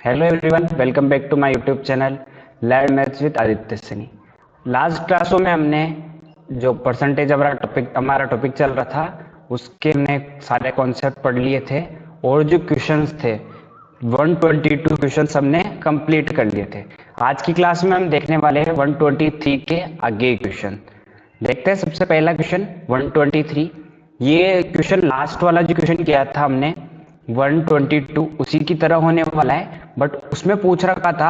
Hello everyone, welcome back to my YouTube channel learn maths with Aditya Saini. Last क्लासों में हमने जो परसेंटेज हमारा टॉपिक चल रहा था उसके हमने सारे कॉन्सेप्ट पढ़ लिए थे और जो क्वेश्चंस थे 122 क्वेश्चंस हमने कंप्लीट कर लिए थे। आज की क्लास में हम देखने वाले हैं 123 के आगे क्वेश्चन। देखते हैं सबसे पहला क्वेश्चन 123। ये क्वेश्चन लास्ट वाला जो क्वेश्चन किया था हमने 122 उसी की तरह होने वाला है, बट उसमें पूछ रखा था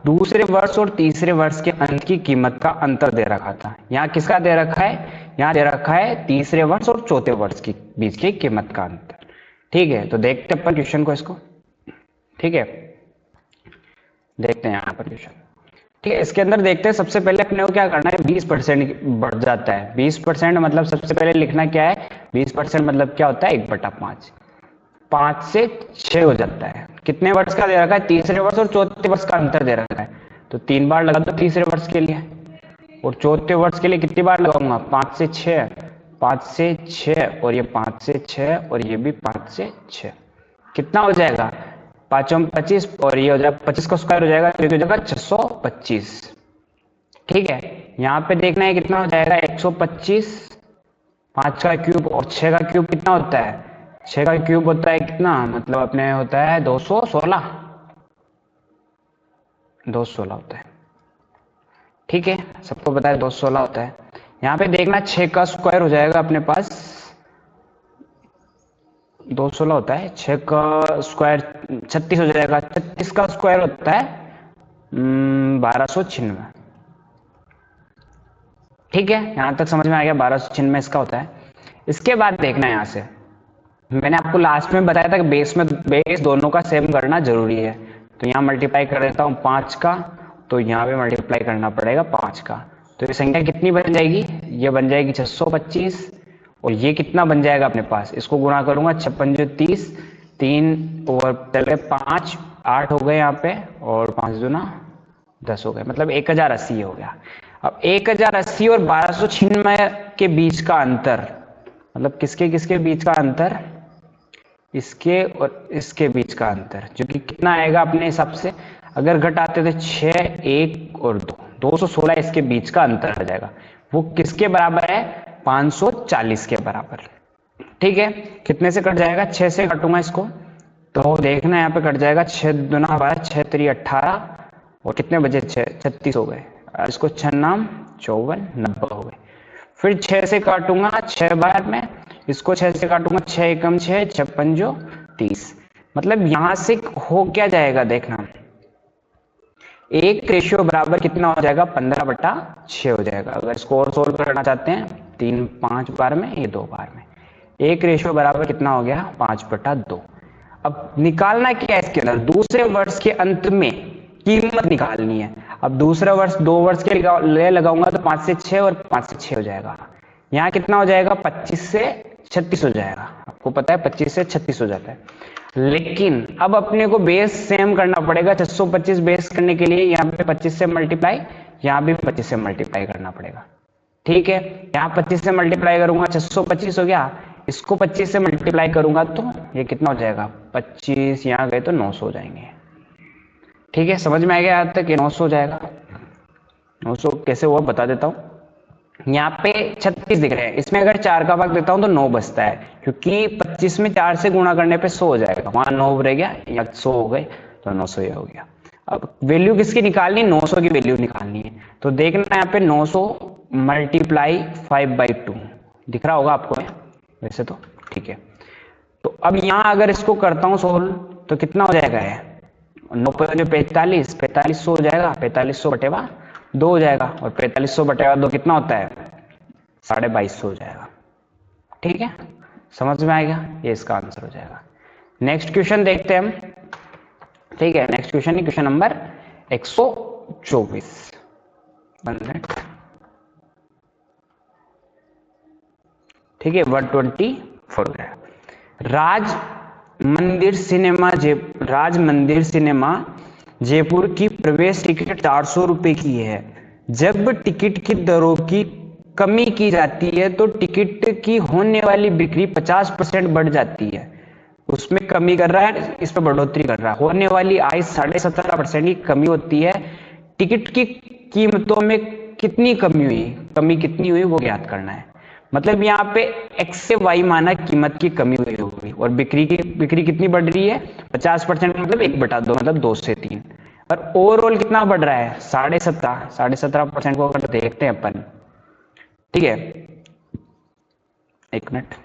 दूसरे वर्ष और तीसरे वर्ष के अंत की कीमत का अंतर दे रखा था। यहाँ किसका दे रखा है? यहाँ दे रखा है तीसरे वर्ष और चौथे वर्ष के बीच की कीमत का अंतर। ठीक है, तो देखते हैं अपन क्वेश्चन को इसको। ठीक है, देखते हैं यहाँ पर क्वेश्चन। ठीक है, इसके अंदर देखते हैं सबसे पहले अपने को क्या करना है। 20% बढ़ जाता है। 20% मतलब सबसे पहले लिखना क्या है? 20% मतलब क्या होता है? 1/5। 5 से 6 हो जाता है। कितने वर्ष का दे रखा है? तीसरे वर्ष और चौथे वर्ष का अंतर दे रखा है, तो 3 बार लगा दो तीसरे वर्ष के लिए, और चौथे वर्ष के लिए कितनी बार लगाऊंगा? 5 से 6, 5 से 6 और ये 5 से 6 और ये भी 5 से 6। कितना हो जाएगा? 5 में 25 और ये हो जाएगा 25 का स्क्वायर हो जाएगा, तो हो जाएगा 625। ठीक है, यहाँ पे देखना है कितना हो जाएगा? 125, 5 का क्यूब और 6 का क्यूब कितना होता है? 6 का क्यूब होता है कितना? मतलब अपने होता है 216, 216 होता है। ठीक है, सबको पता है 216 होता है। यहाँ पे देखना 6 का स्क्वायर हो जाएगा अपने पास 216 होता है। 6 का स्क्वायर 36 हो जाएगा। 36 का स्क्वायर होता है 1296। ठीक है, यहां तक समझ में आ गया? 1296 इसका होता है। इसके बाद देखना है यहाँ से, मैंने आपको लास्ट में बताया था कि बेस दोनों का सेम करना जरूरी है। तो यहाँ मल्टीप्लाई कर देता हूँ 5 का, तो यहाँ पे मल्टीप्लाई करना पड़ेगा 5 का। तो ये संख्या कितनी बन जाएगी? ये बन जाएगी 625। और ये कितना बन जाएगा अपने पास? इसको गुणा करूंगा 56 जो 30, 3 और चल गए 5, 8 हो गए यहाँ पे, और 5 दूना 10 हो गए, मतलब 1080 हो गया। अब 1080 और 1296 के बीच का अंतर, मतलब किसके किसके बीच का अंतर? इसके और इसके बीच का अंतर, जो कि कितना आएगा अपने हिसाब से? अगर घटाते तो 6, 1 और 2, 216 इसके बीच का अंतर आ जाएगा। वो किसके बराबर है? 540 के बराबर। ठीक है, कितने से कट जाएगा? 6 से कटूंगा इसको, तो देखना यहाँ पे कट जाएगा 6 दूना 12, 6 3 18, और कितने बजे? 6, 36 हो गए। इसको 6 नाम 54, 90 हो गए। फिर 6 से काटूंगा 6 बार में, इसको 6 से काटूंगा 6 एकम 6, 6 पंजो 30। मतलब यहां से हो क्या जाएगा? देखना, एक रेशियो बराबर कितना हो जाएगा? 15/6 हो जाएगा। अगर इसको और सोल्व करना चाहते हैं 3 5 बार में, ये 2 बार में, एक रेशियो बराबर कितना हो गया? 5/2। अब निकालना क्या है इसके अंदर? दूसरे वर्ष के अंत में कीमत निकालनी है। अब दूसरा वर्ष 2 वर्ष के लिए लगाऊंगा तो 5 से 6 और 5 से 6 हो जाएगा। यहाँ कितना हो जाएगा? 25 से 36 हो जाएगा। आपको पता है 25 से 36 हो जाता है। लेकिन अब अपने को बेस सेम करना पड़ेगा। 625 बेस करने के लिए यहाँ पे 25 से मल्टीप्लाई, यहाँ भी 25 से मल्टीप्लाई करना पड़ेगा। ठीक है, यहाँ 25 से मल्टीप्लाई करूंगा 625 हो गया। इसको 25 से मल्टीप्लाई करूंगा तो ये कितना हो जाएगा? 25 यहाँ गए तो 900 हो जाएंगे। ठीक है, समझ में आ गया यहाँ तक? 900 हो जाएगा। 900 कैसे हुआ बता देता हूँ। यहाँ पे 36 दिख रहे हैं, इसमें अगर 4 का भाग देता हूं तो 9 बचता है, क्योंकि 25 में 4 से गुणा करने पे 100 हो जाएगा। वहां 9 रह गया, या 100 हो गए, तो 900 ये हो गया। अब वैल्यू किसकी निकालनी? 900 की वैल्यू निकालनी है। तो देखना यहाँ पे 900 मल्टीप्लाई 5/2 दिख रहा होगा आपको वैसे तो। ठीक है, तो अब यहाँ अगर इसको करता हूँ सोल्व तो कितना हो जाएगा? 9 पे 45, 4500 हो जाएगा। 4500/2 हो जाएगा, और 4500/2 कितना होता है? 2250 हो जाएगा। ठीक है, समझ में आएगा? ये इसका आंसर हो जाएगा। नेक्स्ट क्वेश्चन देखते हैं हम। ठीक है, नेक्स्ट क्वेश्चन है क्वेश्चन नंबर 124। ठीक है, 124 है। राज मंदिर सिनेमा जयपुर की प्रवेश टिकट 400 रुपए की है। जब टिकट की दरों की कमी की जाती है तो टिकट की होने वाली बिक्री 50% बढ़ जाती है। उसमें कमी कर रहा है, इस पर बढ़ोतरी कर रहा है। होने वाली आय 17.5% की कमी होती है। टिकट की कीमतों में कितनी कमी हुई, कमी कितनी हुई वो ज्ञात करना है। मतलब यहाँ पे x से y माना कीमत की कमी हुई होगी, और बिक्री कितनी बढ़ रही है 50%, मतलब 1/2, मतलब 2 से 3। और ओवरऑल कितना बढ़ रहा है 17.5% को अगर देखते हैं अपन, ठीक है, एक मिनट,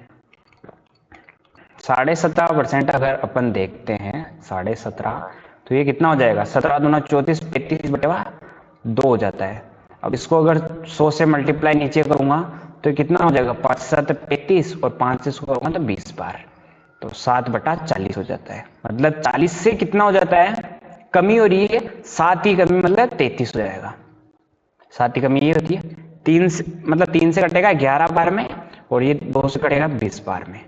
17.5% अगर अपन देखते हैं 17.5, तो ये कितना हो जाएगा 17 दूना 34, 35/2 हो जाता है। अब इसको अगर 100 से मल्टीप्लाई नीचे करूंगा तो कितना हो जाएगा 5 7 35, और 5 से इसको करूंगा तो 20 बार, तो 7/40 हो जाता है। मतलब 40 से कितना हो जाता है, कमी हो रही है, 7 ही कमी मतलब 33 हो जाएगा। 7 की कमी ये होती है, 3 से मतलब 3 से कटेगा 11 बार में, और ये 2 से कटेगा 20 बार में।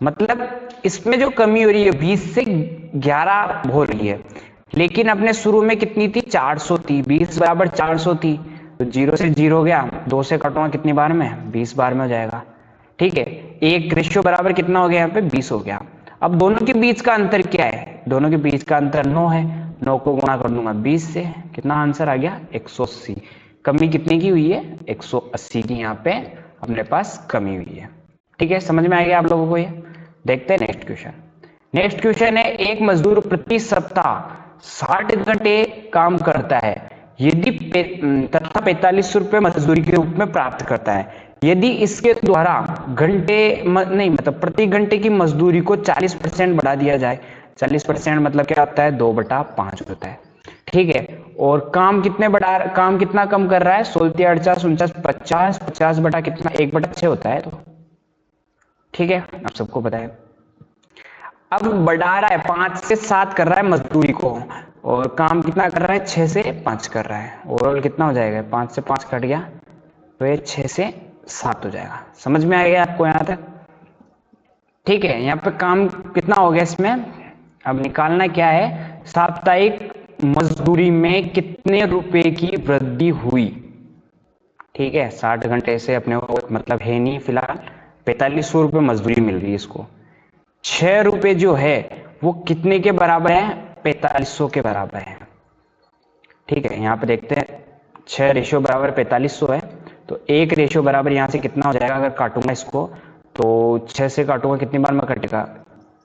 मतलब इसमें जो कमी हो रही है 20 से 11 हो रही है, लेकिन अपने शुरू में कितनी थी 400 थी, 20 बराबर 400 थी, तो 0 से 0 हो गया, 2 से कटूंगा कितनी बार में 20 बार में हो जाएगा। ठीक है, एक रेशियो बराबर कितना हो गया यहाँ पे 20 हो गया। अब दोनों के बीच का अंतर क्या है, दोनों के बीच का अंतर 9 है, 9 को गुणा कर दूंगा 20 से, कितना आंसर आ गया 180। कमी कितने की हुई है 180 की यहाँ पे अपने पास कमी हुई है। ठीक है, समझ में आ गया आप लोगों को ये। देखते हैं नेक्स्ट क्वेश्चन। नेक्स्ट क्वेश्चन है, एक मजदूर प्रति सप्ताह 60 घंटे काम करता है यदि तथा 45 रुपए मजदूरी के रूप में प्राप्त करता है, यदि इसके द्वारा नहीं मतलब प्रति घंटे की मजदूरी को 40% बढ़ा दिया जाए। 40% मतलब क्या होता है 2/5 होता है। ठीक है, और काम कितना कम कर रहा है 16 48 49 50, 50 बटा कितना 1/6 होता है। तो ठीक है, आप सबको पता है। अब बढ़ा रहा है 5 से 7 कर रहा है मजदूरी को, और काम कितना कर रहा है 6 से 5 कर रहा है। ओवरऑल कितना हो जाएगा 5 से 5 कट गया तो ये 6 से 7 हो जाएगा। समझ में आ गया आपको यहाँ तक। ठीक है, यहाँ पे काम कितना हो गया इसमें, अब निकालना क्या है, साप्ताहिक मजदूरी में कितने रुपए की वृद्धि हुई। ठीक है, 60 घंटे से अपने को मतलब है नहीं, फिलहाल 4500 रुपये मजदूरी मिल रही है इसको। 6 रुपए जो है वो कितने के बराबर है 4500 के बराबर है। ठीक है, यहाँ पे देखते हैं 6 रेशियो बराबर 4500 है, तो 1 रेशियो बराबर यहाँ से कितना हो जाएगा, अगर काटूंगा इसको तो 6 से काटूंगा कितनी बार में कटेगा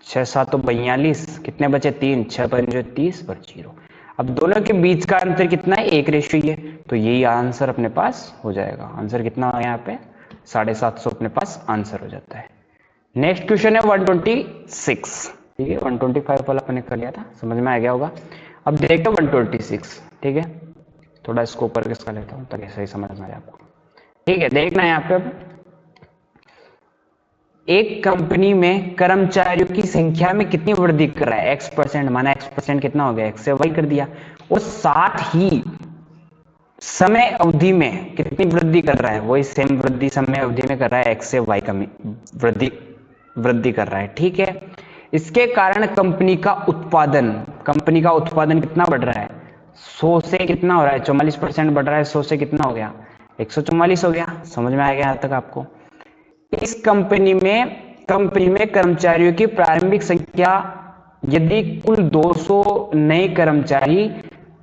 6 7 तो 42, कितने बचे 3, 6 5 30 और 0। अब दोनों के बीच का अंतर कितना है 1 रेशियो ही है, तो यही आंसर अपने पास हो जाएगा। आंसर कितना है यहाँ पे 750 अपने पास आंसर हो जाता है। नेक्स्ट क्वेश्चन है 126। ठीक है, 125 वाला अपने कर लिया था, समझ में आ गया होगा। अब देखते हैं 126। ठीक है, थोड़ा इसको ऊपर किसका लेता हूँ ताकि सही समझ में आ जाए आपको। ठीक है, देखना है यहाँ पे, एक कंपनी में कर्मचारियों की संख्या में कितनी वृद्धि कर रहा है x%, माना x% कितना हो गया x से y कर दिया, और साथ ही समय अवधि में कितनी वृद्धि कर रहा है, वही सेम वृद्धि समय अवधि में कर रहा है, x से y कमी वृद्धि कर रहा है। ठीक है, इसके कारण कंपनी का उत्पादन कितना बढ़ रहा है 100 से कितना हो रहा है 44% बढ़ रहा है, 100 से कितना हो गया 144 हो गया। समझ में आ गया यहाँ तक आपको। इस कंपनी में कर्मचारियों की प्रारंभिक संख्या, यदि कुल 200 नए कर्मचारी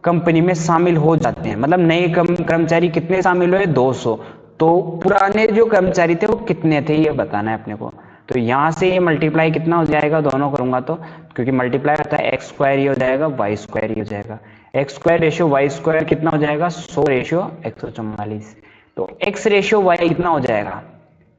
कंपनी में शामिल हो जाते हैं, मतलब नए कर्मचारी कितने शामिल हुए 200, तो पुराने जो कर्मचारी थे वो कितने थे ये बताना है अपने को। तो यहां से ये मल्टीप्लाई कितना हो जाएगा, दोनों करूंगा तो, क्योंकि मल्टीप्लाई होता है x स्क्वायर ये हो जाएगा y स्क्वायर ये हो जाएगा, x square ratio y square कितना हो जाएगा 100 रेशियो 144, तो x रेशियो y कितना हो जाएगा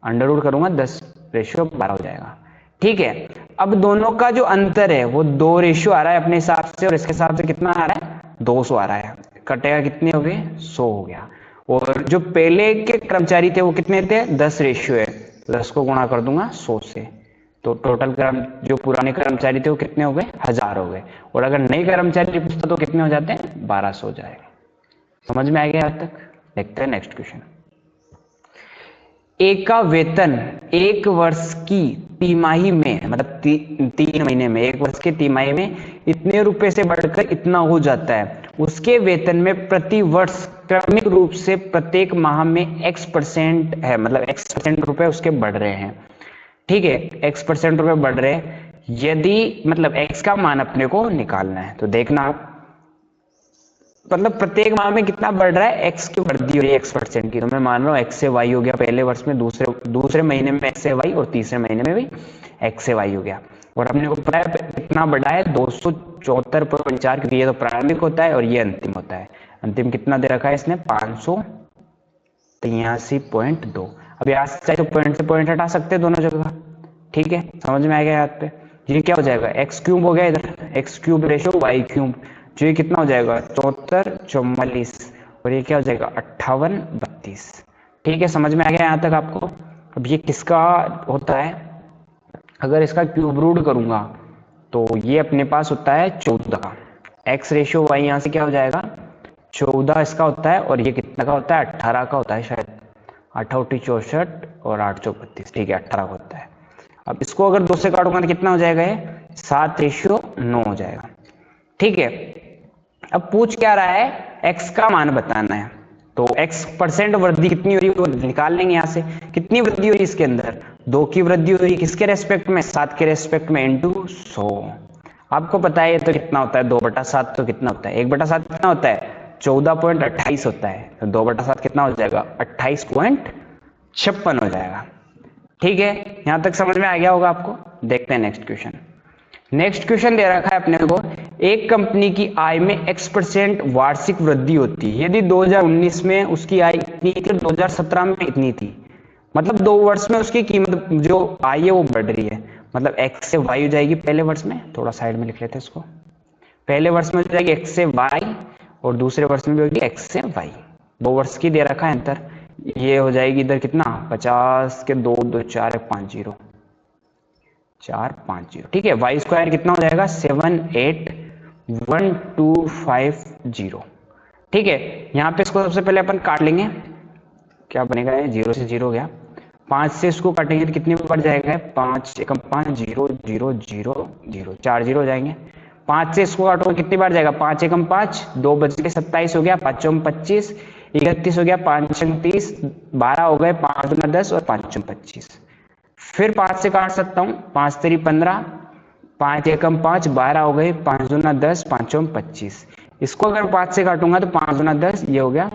अंडर रूट करूंगा 10 रेशियो 12 हो जाएगा। ठीक है, अब दोनों का जो अंतर है वो 2 रेशियो आ रहा है अपने हिसाब से, और इसके हिसाब से कितना आ रहा है 200 आ रहा है, कटेगा कितने हो गए 100 हो गया। और जो पहले के कर्मचारी थे वो कितने थे 10 रेशियो है, 10 को गुणा कर दूंगा 100 से, तो टोटल जो पुराने कर्मचारी थे वो कितने हो गए 1000 हो गए, और अगर नए कर्मचारी पूछता तो कितने हो जाते हैं 1200 हो जाएगा। समझ में आ गया अब तक। देखते हैं नेक्स्ट क्वेश्चन। एक का वेतन 1 वर्ष की तिमाही में, मतलब 3 महीने में, 1 वर्ष की तिमाही में इतने रुपए से बढ़कर इतना हो जाता है, उसके वेतन में प्रति वर्ष क्रमिक रूप से प्रत्येक माह में x% है, मतलब x% रुपए उसके बढ़ रहे हैं। ठीक है, x% रुपए बढ़ रहे हैं, यदि मतलब x का मान अपने को निकालना है तो देखना आप, मतलब प्रत्येक माह में कितना बढ़ रहा है, x की वृद्धि हो रही है x% की। तो मैं मान रहा हूँ x से y हो गया पहले वर्ष में, दूसरे महीने में x से y और तीसरे महीने में भी x से y हो गया। और अपने को पता है कितना बढ़ा है, 274.4, क्योंकि ये तो प्रारंभिक होता है और ये अंतिम होता है। अंतिम कितना दे रखा है इसने, 583.2। अब यहाँ से चाहे तो पॉइंट से पॉइंट हटा सकते हैं दोनों जगह, ठीक है, समझ में आ गया याद पे। ये क्या हो जाएगा, एक्स क्यूब हो गया इधर, x cube ratio y cube, जो ये कितना हो जाएगा 74 44, और ये क्या हो जाएगा 58 32। ठीक है, समझ में आ गया यहाँ तक आपको। अब ये किसका होता है, अगर इसका क्यूब रूट करूंगा तो ये अपने पास होता है 14 का। एक्स रेशियो वाई यहाँ से क्या हो जाएगा 14 इसका होता है, और ये कितना का होता है 18 का होता है शायद, 8 64 और 8 32, ठीक है 18 का होता है। अब इसको अगर 2 से काटूंगा तो कितना हो जाएगा, ये 7:9 हो जाएगा। ठीक है, अब पूछ क्या रहा है, x का मान बताना है, तो x% वृद्धि कितनी हो रही है वो निकाल लेंगे यहाँ से। कितनी वृद्धि हो रही है इसके अंदर, 2 की वृद्धि हो रही है, किसके रेस्पेक्ट में, 7 के रेस्पेक्ट में, इंटू 100। आपको पता है ये तो कितना होता है 2/7, तो कितना होता है 1/7 कितना होता है 14.28 होता है, तो 2/7 कितना हो जाएगा 28.56 हो जाएगा। ठीक है, यहां तक समझ में आ गया होगा आपको। देखते हैं नेक्स्ट क्वेश्चन। नेक्स्ट क्वेश्चन दे रखा है अपने को, एक कंपनी की आय में x% वार्षिक वृद्धि होती है यदि 2019 में उसकी आय इतनी थी, 2017 में इतनी थी, मतलब 2 वर्ष में उसकी कीमत जो आय है वो बढ़ रही है। मतलब x से y हो जाएगी पहले वर्ष में, थोड़ा साइड में लिख लेते हैं इसको, पहले वर्ष में हो जाएगी x से y और दूसरे वर्ष में भी होगी x से y। 2 वर्ष की दे रखा है अंतर, ये हो जाएगी इधर कितना 50 के 2 2 4 50 4 50। ठीक है, वाई स्क्वायर कितना हो जाएगा 781,250। ठीक है, यहाँ पे इसको सबसे पहले अपन काट लेंगे, क्या बनेगा, ये 0 से 0 गया, 5 से इसको काटेंगे तो कितने में बढ़ जाएगा, 5 एकम 5 0 0 0 0 4 0 हो जाएंगे। 5 से इसको काटोगे कितनी बार जाएगा, 5 एकम 5, 2 बज के 27 हो गया, 5 25 31 हो गया, 5 30 12 हो गए, 5 दूना 10 और 5 25। फिर 5 से काट सकता हूँ, 5 3 15, 5 एकम 5 12 हो गए, 5 दूना 10 5 25। इसको अगर 5 से काटूंगा तो 5 दूना 10, ये हो गया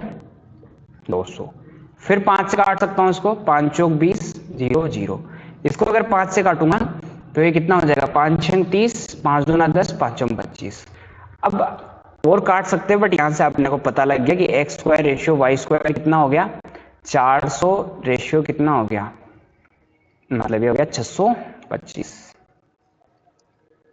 200। फिर 5 से काट सकता हूँ इसको, 5 चौक 20 0 0। इसको अगर 5 से काटूंगा तो ये कितना हो जाएगा 5 6 30, 5 दूना 10 5 25। अब और काट सकते हैं, बट यहाँ से अपने को पता लग गया कि x square ratio y square कितना हो गया 400 रेशियो कितना हो गया, मतलब ये हो गया 625।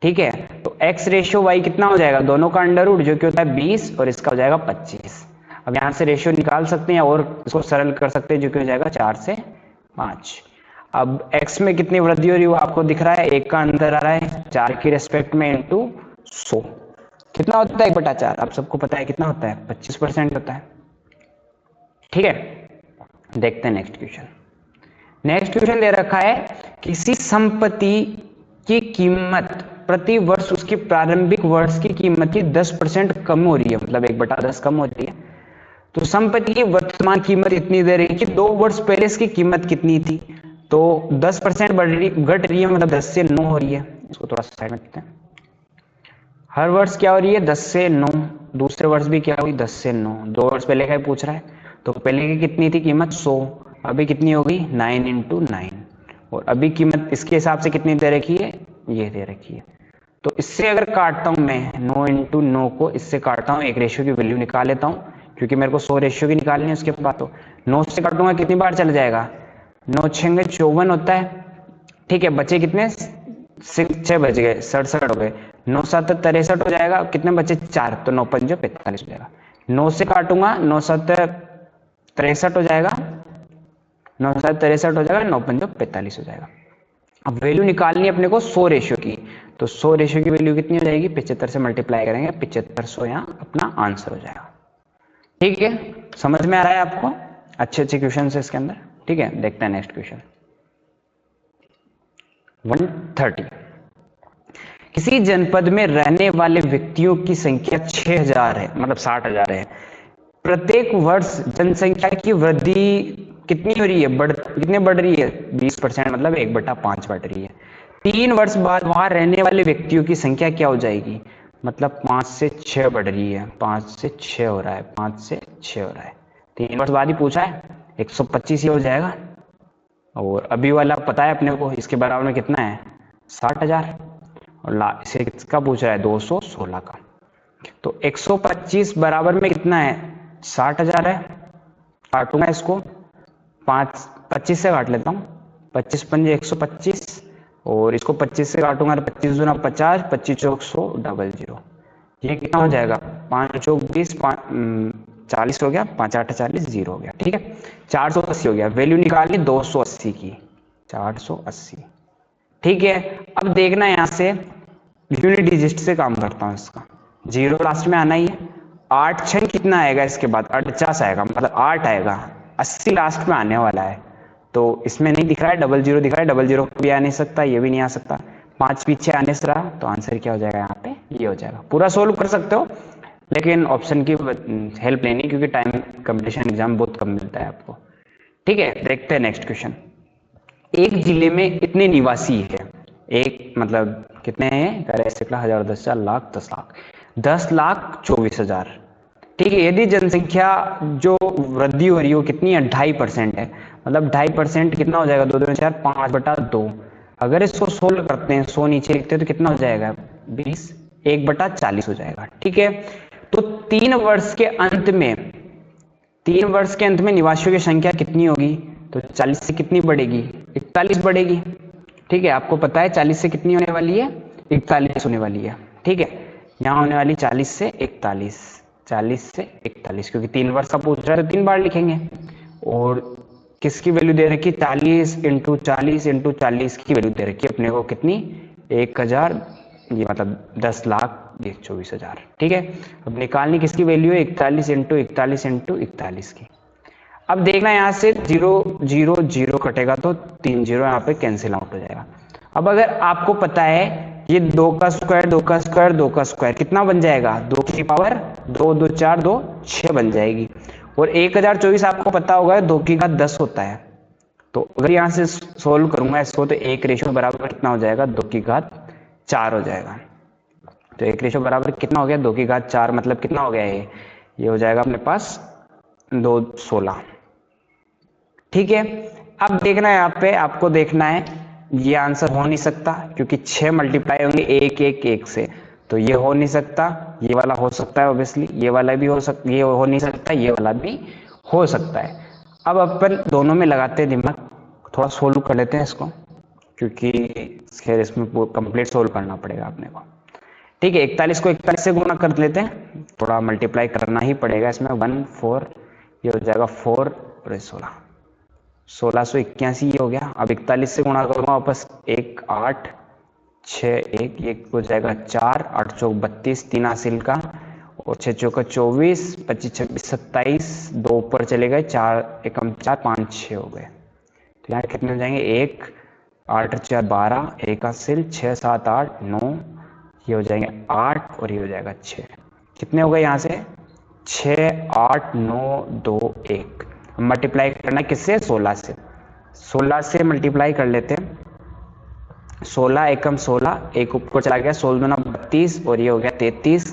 ठीक है, तो x रेशियो y कितना हो जाएगा, दोनों का अंडर रूट जो कि होता है 20 और इसका हो जाएगा 25। अब यहां से रेशियो निकाल सकते हैं और इसको सरल कर सकते हैं, जो कि हो जाएगा 4 से 5। अब x में कितनी वृद्धि हो रही है वो आपको दिख रहा है, 1 का अंदर आ रहा है 4 की रेस्पेक्ट में इंटू 100, कितना होता है 1/4, आप सबको पता है कितना होता है 25% होता है। ठीक है, देखते हैं नेक्स्ट क्वेश्चन। नेक्स्ट क्वेश्चन दे रखा है, किसी संपत्ति की कीमत प्रति वर्ष उसकी प्रारंभिक वर्ष की कीमत की 10% कम हो रही है, मतलब 1/10 कम हो रही है, तो संपत्ति की वर्तमान कीमत इतनी दे रही है कि 2 वर्ष पहले इसकी कीमत कितनी थी, तो 10% घट रही है, मतलब 10 से 9 हो रही है। इसको थोड़ा सा साइड में रखते हैं, हर वर्ष क्या हो रही है 10 से 9, दूसरे वर्ष भी क्या हुई 10 से 9, 2 वर्ष पहले का पूछ रहा है, तो पहले की कितनी थी कीमत 100, अभी कितनी हो गई 9 × 9, और अभी कीमत इसके हिसाब से कितनी दे रखी है, ये दे रखी है। तो इससे अगर काटता हूं मैं 9 × 9 को इससे काटता हूं, एक रेशियो की वैल्यू निकाल लेता हूं, क्योंकि मेरे को 100 रेशियो की निकालनी है उसके बाद। तो 9 से काटूंगा कितनी बार चल जाएगा, 9 6 54 होता है। ठीक है, बचे कितने 6 बच गए 67 हो गए, 9 7 63 हो जाएगा, कितने बचे 4, तो 9 5 45 हो जाएगा। 9 से काटूंगा 9 7 63 हो जाएगा, 9 7 63 हो जाएगा, 9 5 45 हो जाएगा। अब वैल्यू निकालनी है अपने को 100 रेशियो की, तो 100 रेशियो की वैल्यू कितनी हो जाएगी 75 से मल्टीप्लाई करेंगे, 7500 यहाँ अपना आंसर हो जाएगा। ठीक है, समझ में आ रहा है आपको, अच्छे क्वेश्चन है इसके अंदर। ठीक है, देखते हैं नेक्स्ट क्वेश्चन 130। किसी जनपद में रहने वाले व्यक्तियों की संख्या 6000 है, मतलब 60,000 है, प्रत्येक वर्ष जनसंख्या की वृद्धि कितनी हो रही है, कितने बढ़ रही है 20%, मतलब 1/5 बढ़ रही है। 3 वर्ष बाद वहां रहने वाले व्यक्तियों की संख्या क्या हो जाएगी, मतलब 5 से 6 बढ़ रही है, 5 से 6 हो रहा है, 5 से 6 हो रहा है, 3 वर्ष बाद ही पूछा है, 125 ही हो जाएगा। और अभी वाला पता है अपने को, इसके बराबर में कितना है, 60,000, और इसे किसका पूछ रहा है, 216 का। तो 125 बराबर में कितना है, 60,000 है। काटूंगा इसको, 25 से काट लेता हूँ, 25 पंजे 125, और इसको 25 से काटूंगा तो 25 दूना 50, 25 चौक 100, 00। ये कितना हो जाएगा, 5 चौक 20, 40 हो गया, 5 8 40, 0 हो गया, ठीक है। 480 हो गया, वैल्यू निकालनी 280 की, 480, ठीक है। अब देखना यहाँ से यूनिट डिजिट से काम करता हूँ इसका, 0 लास्ट में आना ही है। 8 6 कितना आएगा इसके बाद, 48 आएगा, मतलब 8 आएगा, 80 लास्ट में आने वाला है। तो इसमें नहीं दिख रहा है, 00 दिख रहा है, 00 भी आ नहीं सकता, ये भी नहीं आ सकता, 5 पीछे आने से रहा, तो आंसर क्या हो जाएगा यहाँ पे, ये हो जाएगा। पूरा सोल्व कर सकते हो, लेकिन ऑप्शन की हेल्प लेनी, क्योंकि टाइम कंपटीशन एग्जाम बहुत कम मिलता है आपको, ठीक है। देखते हैं नेक्स्ट क्वेश्चन। एक जिले में इतने निवासी है, एक मतलब कितने हैं, कह रहे 10,000 10,000 लाख 10 लाख, 10,24,000, ठीक है। यदि जनसंख्या जो वृद्धि हो रही हो कितनी है, 2.5% है, मतलब 2.5% कितना हो जाएगा, 2 2 4 5/2। अगर इसको सोल्व करते हैं, 100 नीचे लिखते हैं तो कितना हो जाएगा, 20, 1/40 हो जाएगा, ठीक है। तो 3 वर्ष के अंत में, 3 वर्ष के अंत में निवासियों की संख्या कितनी होगी, तो 40 से कितनी बढ़ेगी, 41 बढ़ेगी, ठीक है। आपको पता है 40 से कितनी होने वाली है, 41 होने वाली है, ठीक है। यहाँ होने वाली 40 से 41, 40 से 41, क्योंकि 3 वर्ष का पूछ रहा है तो 3 बार लिखेंगे। और किसकी वैल्यू दे रखी, 40 × 40 × 40 की वैल्यू दे रखी है अपने को, कितनी, 1000, ये मतलब 10,24,000, ठीक है। अब निकालनी किसकी वैल्यू है, 41 × 41 × 41 की। अब देखना यहाँ से 0 0 0 कटेगा तो 3 0 यहाँ पे कैंसिल आउट हो जाएगा। अब अगर आपको पता है ये 2 का स्क्वायर 2 का स्क्वायर 2 का स्क्वायर कितना बन जाएगा, 2 की पावर 2 2 4 2 6 बन जाएगी। और 1024 आपको पता होगा 2 की घात 10 होता है। तो अगर यहाँ से सोल्व करूंगा इसको तो 1 रेशो बराबर कितना हो जाएगा, 2 की घात 4 हो जाएगा। तो 1 रेशो बराबर कितना हो गया, 2 की घात 4, मतलब कितना हो गया ये हो जाएगा अपने पास 2 16, ठीक है। अब देखना है यहाँ पे, आपको देखना है ये आंसर हो नहीं सकता, क्योंकि 6 मल्टीप्लाई होंगे 1 1 1 से, तो ये हो नहीं सकता। ये वाला हो सकता है ऑब्वियसली, ये वाला भी हो सकता, ये हो नहीं सकता, ये वाला भी हो सकता है। अब अपन दोनों में लगाते हैं दिमाग, थोड़ा सोल्व कर लेते हैं इसको, क्योंकि खैर इसमें कंप्लीट सोल्व करना पड़ेगा अपने को, ठीक है। 41 को 41 से गुना कर लेते हैं, थोड़ा मल्टीप्लाई करना ही पड़ेगा इसमें, 1 4, ये हो जाएगा 4 और 16, 1681 ये हो गया। अब 41 से गुणा करूंगा वापस, 1 8 6 1, ये हो जाएगा 4 8 चौक 32, 3 हासिल का, और 6 चौका 24, 25 26 27, 2 ऊपर चले गए, 4 एकम 4 5 6 हो गए। तो यहाँ कितने हो जाएंगे, 1 8 4 12, 1 हासिल 6 7 8 9, ये हो जाएंगे 8 और ये हो जाएगा 6। कितने हो गए यहाँ से, 6 8 9 2 1। मल्टीप्लाई करना किससे, 16 से, 16 से मल्टीप्लाई कर लेते हैं। 16 एकम 16, 1 ऊपर चला गया, 16 दूना 32 और ये हो गया 33,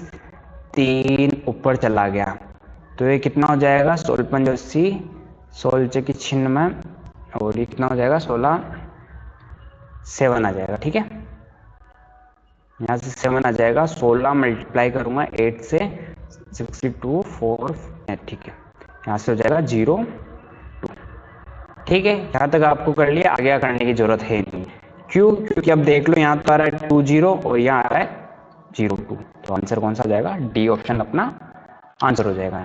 3 ऊपर चला गया, तो ये कितना हो जाएगा, 16 पंज 80, 16 की 96, और ये कितना हो जाएगा 16 7 आ जाएगा, ठीक है। यहाँ से 7 आ जाएगा, 16 मल्टीप्लाई करूंगा 8 से, 62 4, ठीक है। यहाँ से हो जाएगा 0 2, ठीक है। यहाँ तक आपको कर लिया, आगे करने की जरूरत है नहीं। क्यों, क्योंकि अब देख लो यहाँ तो आ रहा है 2 0 और यहाँ आ रहा है 0 2, तो आंसर कौन सा हो जाएगा, डी ऑप्शन अपना आंसर हो जाएगा।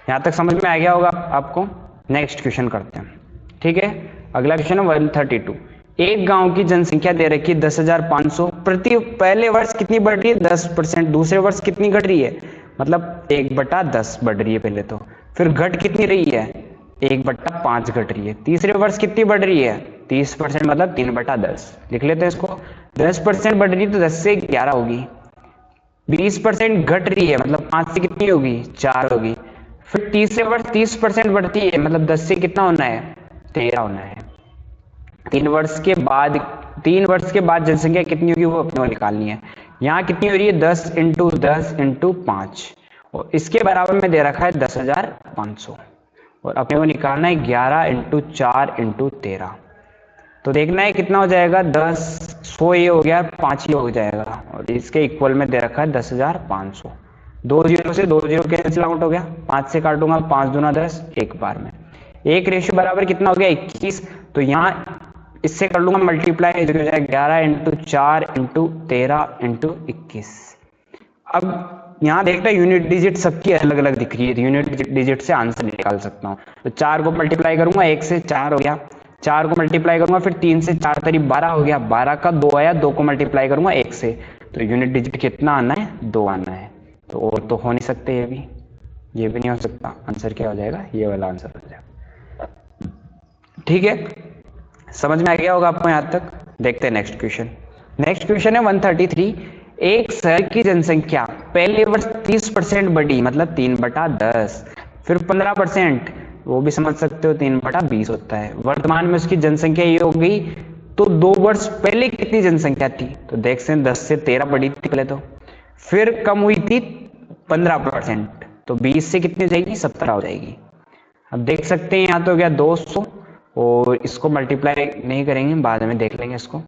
यहाँ तक समझ में आ गया होगा आपको। नेक्स्ट क्वेश्चन करते हैं, ठीक है। अगला क्वेश्चन है 132। एक गांव की जनसंख्या दे रखी 10,500, प्रति पहले वर्ष कितनी बढ़ रही है, 10%, दूसरे वर्ष कितनी घट रही है, मतलब 1/10 बढ़ रही है पहले तो, फिर घट कितनी रही है, 1/5 घट रही है। तीसरे वर्ष कितनी बढ़ रही है, 30%, मतलब 3/10। लिख लेते हैं इसको, 10% बढ़ रही है तो 10 से 11 होगी। 20% घट रही है, मतलब 5 से कितनी होगी, 4 होगी। फिर तीसरे वर्ष 30% बढ़ती है, मतलब 10 से कितना होना है, 13 होना है। 3 वर्ष के बाद 3 वर्ष के बाद जनसंख्या कितनी होगी वो अपने को निकालनी है। यहाँ कितनी हो रही है 10 इंटू 10 इंटू 5 और इसके बराबर में दे रखा है 10,500 और अपने को निकालना है 11 इंटू 4 इंटू 13। तो देखना है कितना हो जाएगा 10 100 ये हो गया 5 ये हो जाएगा और इसके इक्वल में दे रखा है 10,500। 2 जीरो से 2 जीरो कैंसिल आउट हो गया, 5 से काटूंगा 5 दूना 10 एक बार में। एक रेशियो बराबर कितना हो गया 21। तो यहाँ इससे कर लूंगा मल्टीप्लाई जो हो जाएगा 11 इंटू 4 इंटू 13 इंटू 21। अब यहाँ देखते हैं यूनिट डिजिट सबकी अलग अलग दिख रही है, तो यूनिट डिजिट से आंसर निकाल सकता हूँ। तो 4 को मल्टीप्लाई करूंगा 1 से 4 हो गया, 4 को मल्टीप्लाई करूंगा फिर 3 से 4 तरी 12 हो गया, 12 का 2 आया, 2 को मल्टीप्लाई करूंगा 1 से, तो यूनिट डिजिट कितना आना है 2 आना है। तो और तो हो नहीं सकते, ये भी नहीं हो सकता। आंसर क्या हो जाएगा, ये वाला आंसर हो जाएगा। ठीक है, समझ में आ गया होगा आपको यहाँ तक। देखते हैं नेक्स्ट क्वेश्चन। नेक्स्ट क्वेश्चन है 133। एक शहर की जनसंख्या पहले वर्ष 30% बढ़ी, मतलब 3/10, फिर 15%, वो भी समझ सकते हो 3/20 होता है। वर्तमान में उसकी जनसंख्या ये हो गई, तो 2 वर्ष पहले कितनी जनसंख्या थी, तो देख सकते हैं 10 से 13 बढ़ी थी पहले, तो फिर कम हुई थी 15%, तो 20 से कितनी हो जाएगी 17 हो जाएगी। अब देख सकते हैं यहाँ तो हो गया 200 और इसको मल्टीप्लाई नहीं करेंगे, बाद में देख लेंगे इसको।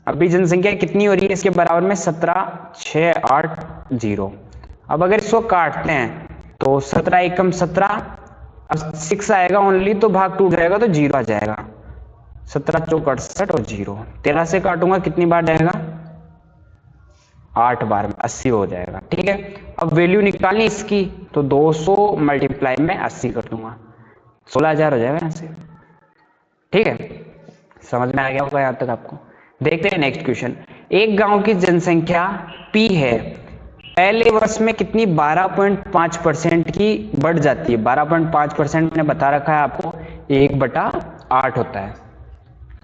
अभी जनसंख्या कितनी हो रही है इसके बराबर में 17,680। अब अगर इसको काटते हैं तो 17 एकम 17, अब 6 आएगा ओनली तो भाग टूट जाएगा तो 0 आ जाएगा। 17 चौक 68 और 0, 13 से काटूंगा कितनी बार जाएगा 8 बार में 80 हो जाएगा। ठीक है, अब वैल्यू निकालनी इसकी, तो 200 मल्टीप्लाई में 80 कर दूंगा, 16,000 हो जाएगा यहाँ से। ठीक है, समझ में आ गया होगा यहाँ तक आपको। देखते हैं नेक्स्ट क्वेश्चन। एक गांव की जनसंख्या P है, पहले वर्ष में कितनी 12.5% की बढ़ जाती है। 12.5% मैंने बता रखा है आपको 1/8 होता है।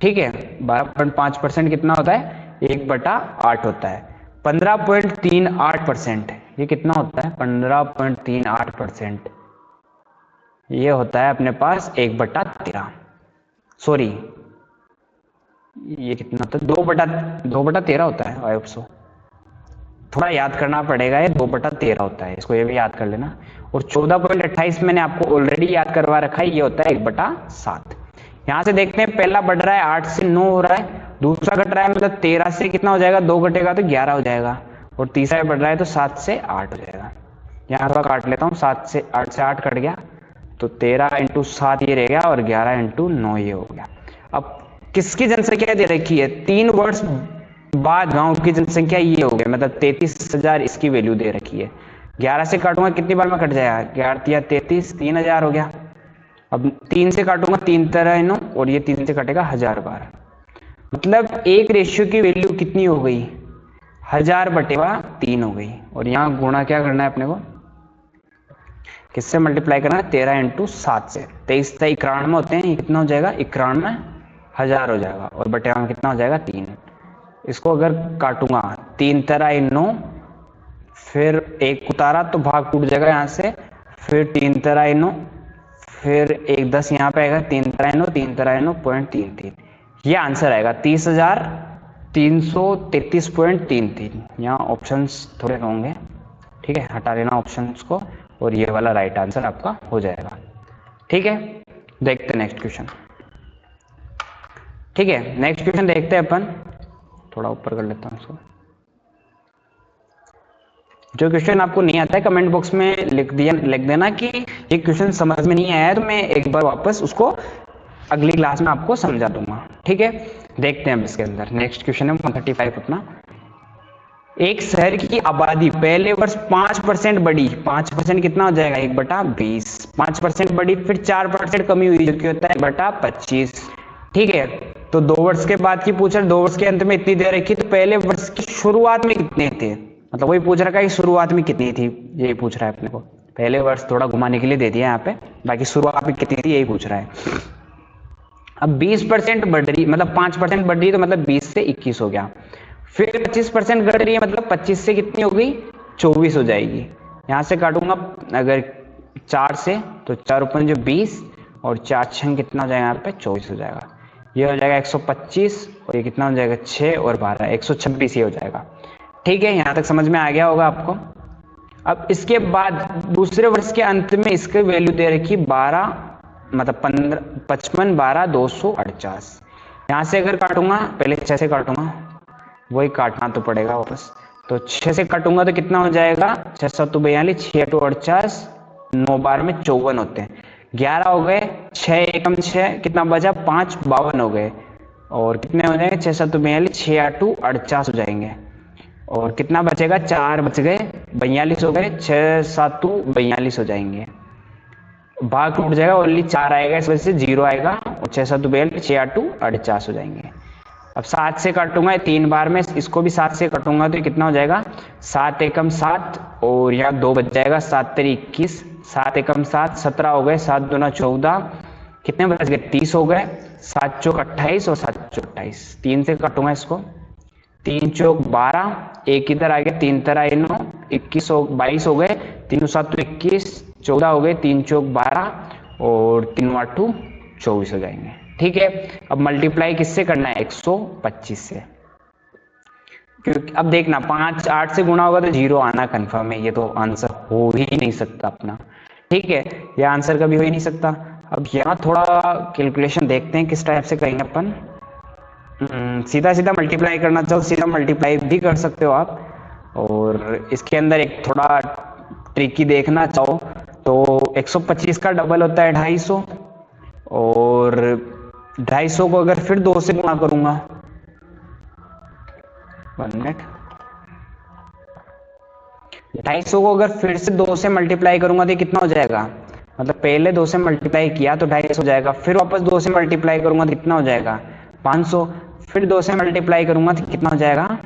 ठीक है, 12.5% कितना होता है 1/8 होता है। 15.38% ये कितना होता है 15.38%, ये होता है अपने पास 1/13। सॉरी, ये कितना होता है 2/13 होता है। आई होप सो, थोड़ा याद करना पड़ेगा, ये 2/13 होता है, इसको ये भी याद कर लेना। और 14.28 मैंने आपको ऑलरेडी याद करवा रखा है, ये होता है 1/7। यहाँ से देखते हैं पहला बढ़ रहा है 8 से 9 हो रहा है, दूसरा घट रहा है मतलब 13 से कितना हो जाएगा 2 घटेगा तो 11 हो जाएगा, और तीसरा बढ़ रहा है तो 7 से 8 हो जाएगा। यहाँ थोड़ा काट लेता हूँ, 8 से 8 कट गया तो 13 इंटू 7 ये रह गया और 11 इंटू 9 ये हो गया। अब किसकी जनसंख्या दे रखी है 3 वर्ष बाद गांव की जनसंख्या ये हो गया, मतलब 33,000 इसकी वैल्यू दे रखी है। 11 से काटूंगा कितनी बार में कट जाएगा 11 या 33, 3,000 हो गया। अब 3 से काटूंगा 3 तरह 9 और ये 3 से कटेगा 1000 बार, मतलब एक रेशियो की वैल्यू कितनी हो गई 1000/3 हो गई। और यहाँ गुणा क्या करना है अपने को, किससे मल्टीप्लाई करना है 13 इंटू 7 से। 23 था 91 होते हैं, ये कितना हो जाएगा 91,000 हो जाएगा, और बटे में कितना हो जाएगा 3। इसको अगर काटूंगा 3 तरह 9, फिर 1 उतारा तो भाग टूट जाएगा यहाँ से, फिर 3 तरह 9, फिर 1 10 यहाँ पे आएगा 3 तरह 9, 3 तरह 9.33, ये आंसर आएगा 30,333.33। यहाँ ऑप्शंस थोड़े होंगे, ठीक है, हटा लेना ऑप्शंस को, और ये वाला राइट आंसर आपका हो जाएगा। ठीक है, देखते हैं नेक्स्ट क्वेश्चन। ठीक है, नेक्स्ट क्वेश्चन देखते हैं अपन, थोड़ा ऊपर कर लेता हूँ उसको। जो क्वेश्चन आपको नहीं आता है कमेंट बॉक्स में लिख देना कि ये क्वेश्चन समझ में नहीं आया है, तो मैं एक बार वापस उसको अगली क्लास में आपको समझा दूंगा। ठीक है, देखते हैं इसके अंदर। नेक्स्ट क्वेश्चन है 135 अपना। एक शहर की आबादी पहले वर्ष 5% बढ़ी, 5% कितना हो जाएगा 1/20, 5% बढ़ी, फिर 4% कमी हुई जो कि होता है 1/25। ठीक है, तो 2 वर्ष के बाद की पूछ रहा, 2 वर्ष के अंत में इतनी दे रखी, तो पहले वर्ष की शुरुआत में कितने थे, मतलब वही पूछ रखा है कि शुरुआत में कितनी थी, यही पूछ रहा है अपने को। पहले वर्ष थोड़ा घुमाने के लिए दे दिया यहाँ पे, बाकी शुरुआत में कितनी थी यही पूछ रहा है। अब 20% बढ़ रही, मतलब 5% बढ़ रही है, तो मतलब 20 से 21 हो गया। फिर 25% घट रही है, मतलब 25 से कितनी हो गई 24 हो जाएगी। यहाँ से काटूंगा अगर 4 से, तो 4 × 5 = 20 और 4 × 6 कितना हो जाएगा यहाँ पे 24 हो जाएगा। ये हो जाएगा 125 और ये कितना हो जाएगा 6 और 12 126 ये हो जाएगा। ठीक है, यहाँ तक समझ में आ गया होगा आपको। अब इसके बाद दूसरे वर्ष के अंत में इसकी वैल्यू दे रखी 12 मतलब 15 55 12 248। यहाँ से अगर काटूंगा, पहले 6 से काटूंगा, वही काटना तो पड़ेगा वापस। तो 6 से काटूंगा तो कितना हो जाएगा 6 7 42 6 8 48 9 12 में 54 होते हैं। 11 हो गए, 6 एकम 6 कितना बचा 5 52 हो गए और कितने हो जाएंगे 6 7 42 6 8 48 हो जाएंगे और कितना बचेगा 4 बच गए 42 हो गए 6 7 42 हो जाएंगे। भाग टूट जाएगा, ओनली 4 आएगा, इस वजह से 0 आएगा और 6 7 42 6 8 48 हो जाएंगे। अब 7 से काटूंगा 3 बार में, इसको भी 7 से काटूंगा तो कितना हो जाएगा 7 एकम 7 और यहाँ 2 बच जाएगा 7 तेरी 21 7 एकम 7 17 हो गए 7 दूना 14 कितने बच गए 30 हो गए 7 चौक 28 और 7 चौक 28। 3 से काटूंगा इसको 3 चौक 12 एक इधर आ गया 3 तरह 9 21 हो 22 हो गए 3 7 21 14 हो गए 3 चौक 12 और 3 8 24 हो जाएंगे। ठीक है, अब मल्टीप्लाई किससे करना है 125 से, क्योंकि अब देखना 5 8 से गुणा होगा तो 0 आना कंफर्म है, ये तो आंसर हो ही नहीं सकता अपना। ठीक है, ये आंसर कभी हो ही नहीं सकता। अब यहाँ थोड़ा कैलकुलेशन देखते हैं किस टाइप से करेंगे अपन। सीधा सीधा मल्टीप्लाई करना चाहो सीधा मल्टीप्लाई भी कर सकते हो आप, और इसके अंदर एक थोड़ा ट्रिकी देखना चाहो तो 125 का डबल होता है 250 और 250 को अगर फिर 2 से गुणा करूंगा 1 मिनट 250 को अगर फिर से 2 से मल्टीप्लाई करूंगा तो कितना हो जाएगा, मतलब पहले 2 से मल्टीप्लाई किया तो 250 हो जाएगा, फिर वापस 2 से मल्टीप्लाई करूंगा तो कितना हो जाएगा 500, फिर 2 से मल्टीप्लाई करूंगा तो कितना हो जाएगा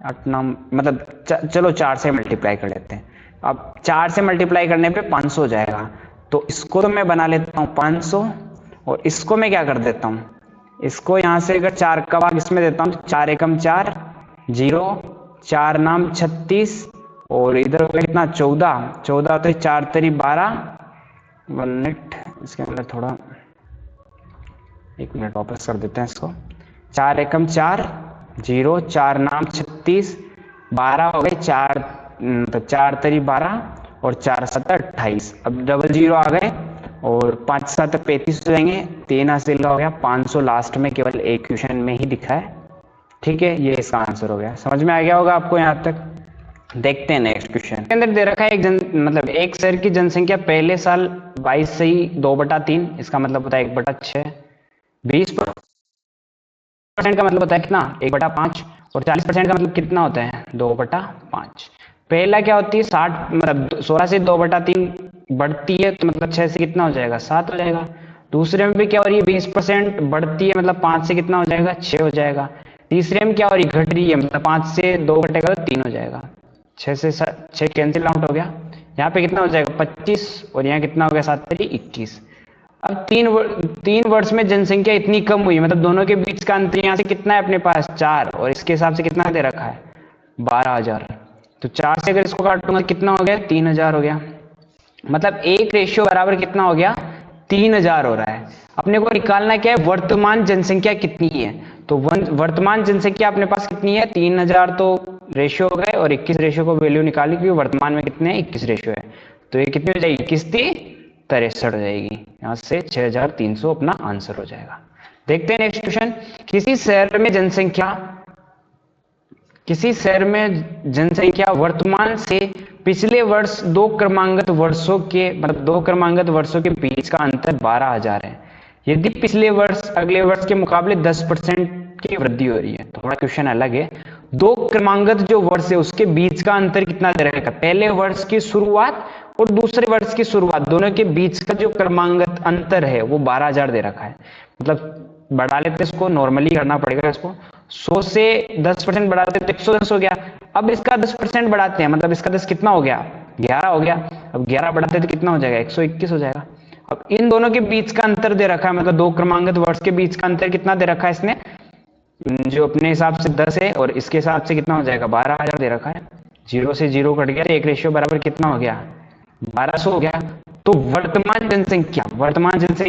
8 9 मतलब चलो 4 से मल्टीप्लाई कर लेते हैं। अब 4 से मल्टीप्लाई करने पे 500 हो जाएगा, तो इसको तो मैं बना लेता हूँ 500 और इसको मैं क्या कर देता हूँ, इसको यहाँ से अगर 4 का भाग इसमें देता हूँ तो 4 एकम 4 0 4 नाम 36 और इधर कितना 14 14 होते 4 तेरी 12 1 मिनट इसके अंदर थोड़ा 1 मिनट वापस कर देते हैं इसको 4 एकम 4 0 4 नाम 36 12 हो गए 4 तो 4 तेरी 12 और 4 7 28। अब डबल 0 आ गए और 5 7 35 हो जाएंगे, 3 हासिल हो गया 500 लास्ट में केवल एक क्वेश्चन में ही दिखा है। ठीक है, ये इसका आंसर हो गया। समझ में आ गया होगा आपको यहाँ तक। देखते हैं नेक्स्ट क्वेश्चन के अंदर दे रखा है मतलब एक शहर की जनसंख्या पहले साल 22 से ही 2/3, इसका मतलब होता है 1/6। 20% का मतलब होता है कितना 1/5 और 40% का मतलब कितना होता है 2/5। पहला क्या होती है 60 मतलब 16 से 2/3 बढ़ती है तो मतलब 6 से कितना हो जाएगा 7 हो जाएगा। दूसरे में भी क्या हो रही है 20% बढ़ती है मतलब 5 से कितना हो जाएगा 6 हो जाएगा। तीसरे में क्या हो रही है घट रही है मतलब 5 से 2 घटेगा तो 3 हो जाएगा। 6 से 6 कैंसिल आउट हो गया, यहाँ पे कितना हो जाएगा 25 और यहाँ कितना हो गया 7 तेरी 21। अब तीन वर्ष में जनसंख्या इतनी कम हुई मतलब दोनों के बीच का अंतर यहाँ से कितना है अपने पास 4 और इसके हिसाब से कितना दे रखा है 12,000। तो 4 से अगर इसको काटूंगा कितना हो गया 3,000 हो गया, मतलब एक रेशियो बराबर कितना हो गया 3,000 हो रहा है। अपने को निकालना क्या है वर्तमान जनसंख्या कितनी है, तो वर्तमान जनसंख्या अपने पास कितनी है 3,000 तो रेशियो हो गए और 21 रेशियो को वैल्यू निकाली क्योंकि वर्तमान में कितने 21 रेशियो है, तो ये कितनी हो जाएगी 21 हो जाएगी। यहाँ से 6,300 अपना आंसर हो जाएगा। देखते हैं नेक्स्ट क्वेश्चन। किसी शहर में जनसंख्या वर्तमान से पिछले वर्ष दो क्रमांगत वर्षों के बीच का अंतर 12,000 है। यदि पिछले वर्ष अगले वर्ष के मुकाबले 10% की वृद्धि हो रही है, थोड़ा क्वेश्चन अलग है। दो क्रमांगत जो वर्ष है उसके बीच का अंतर कितना दे रखा है, पहले वर्ष की शुरुआत और दूसरे वर्ष की शुरुआत दोनों के बीच का जो क्रमांगत अंतर है वो 12,000 दे रखा है। मतलब बढ़ा लेते इसको, नॉर्मली करना पड़ेगा इसको, 100 से 10% बढ़ाते तो 110 हो गया। अब इसका 10% बढ़ाते हैं मतलब इसका 10 कितना हो गया 11 हो गया। अब 11 बढ़ाते तो कितना हो जाएगा 121 हो जाएगा। अब इन दोनों के बीच का अंतर दे रखा है मतलब दो क्रमांगत वर्ष के बीच का अंतर कितना दे रखा है इसने, जो अपने हिसाब से 10 है और इसके हिसाब से कितना हो जाएगा 12,000 दे रखा है। 0 से 0 कट गया, एक रेशियो बराबर कितना हो गया 1200 हो गया। तो वर्तमान जनसंख्या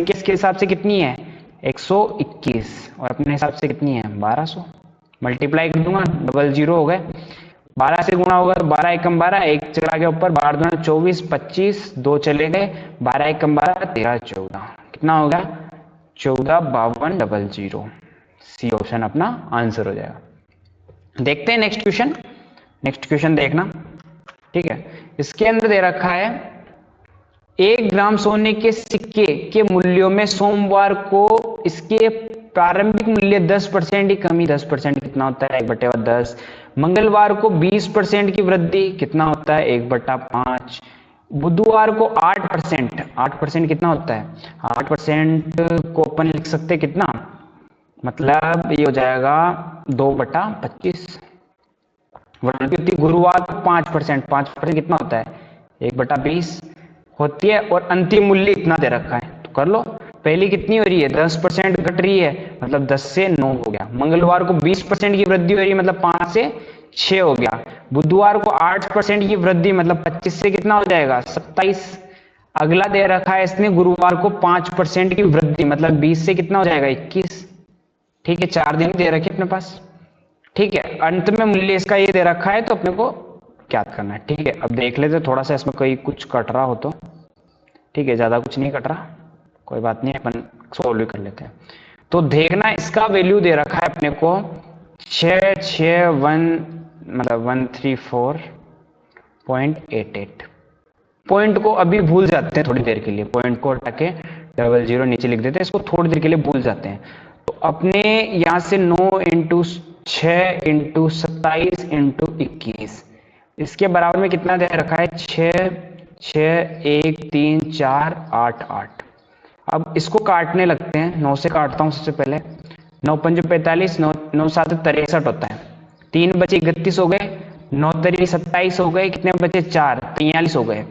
इसके हिसाब से कितनी है 121 और अपने हिसाब से कितनी है 1200, मल्टीप्लाई कर दूंगा, डबल जीरो हो गए, 12 से गुणा होगा तो 12 एकम 12, एक चला गया ऊपर, 12 दूना 24, 25, 2 चले गए, 12 एकम 12, 13 14, कितना हो गया 145200। सी ऑप्शन अपना आंसर हो जाएगा। देखते हैं नेक्स्ट क्वेश्चन। नेक्स्ट क्वेश्चन देखना, ठीक है। इसके अंदर दे रखा है 1 ग्राम सोने के सिक्के के मूल्यों में सोमवार को इसके प्रारंभिक मूल्य 10% की कमी, 10% कितना होता है 1/10। मंगलवार को 20% की वृद्धि कितना होता है 1/5। बुधवार को 8%, 8% कितना होता है 8% को अपन लिख सकते हैं कितना, मतलब ये हो जाएगा 2/25। वृद्धि गुरुवार को 5%, 5% कितना होता है 1/20 होती है, और अंतिम मूल्य इतना दे रखा है, तो कर लो। पहली कितनी हो रही है 10% घट रही है, मतलब 10 से 9 हो गया। मंगलवार को 20% की वृद्धि हो रही है, मतलब 5 से 6 हो गया। बुधवार को 8% की वृद्धि, मतलब 25 से कितना हो जाएगा 27। अगला दे रखा है इसने गुरुवार को 5% की वृद्धि, मतलब 20 से कितना हो जाएगा 21। ठीक है, 4 दिन दे रखे अपने पास। ठीक है, अंत में मूल्य इसका ये दे रखा है, तो अपने को ज्ञात करना है। ठीक है, अब देख लेते थोड़ा सा इसमें कोई कुछ कट रहा हो तो। ठीक है, ज्यादा कुछ नहीं कट रहा, कोई बात नहीं, अपन सोल्व कर लेते हैं। तो देखना, इसका वैल्यू दे रखा है अपने को 661, मतलब 134.88। पॉइंट को अभी भूल जाते हैं थोड़ी देर के लिए, पॉइंट को हटा के 00 नीचे लिख देते हैं, इसको थोड़ी देर के लिए भूल जाते हैं। तो अपने यहां से 9 × 6 × 27 × 21, इसके बराबर में कितना दे रखा है 6 6 1 3 4 8 8। अब इसको काटने लगते हैं, 9 से काटता हूं सबसे पहले। 9 × 5 = 45, 9 × 7 = 63 होता है। 3 बचे 31 हो गए, 9 × 3 = 27 हो गए, कितने बचे 4, 43 हो गए।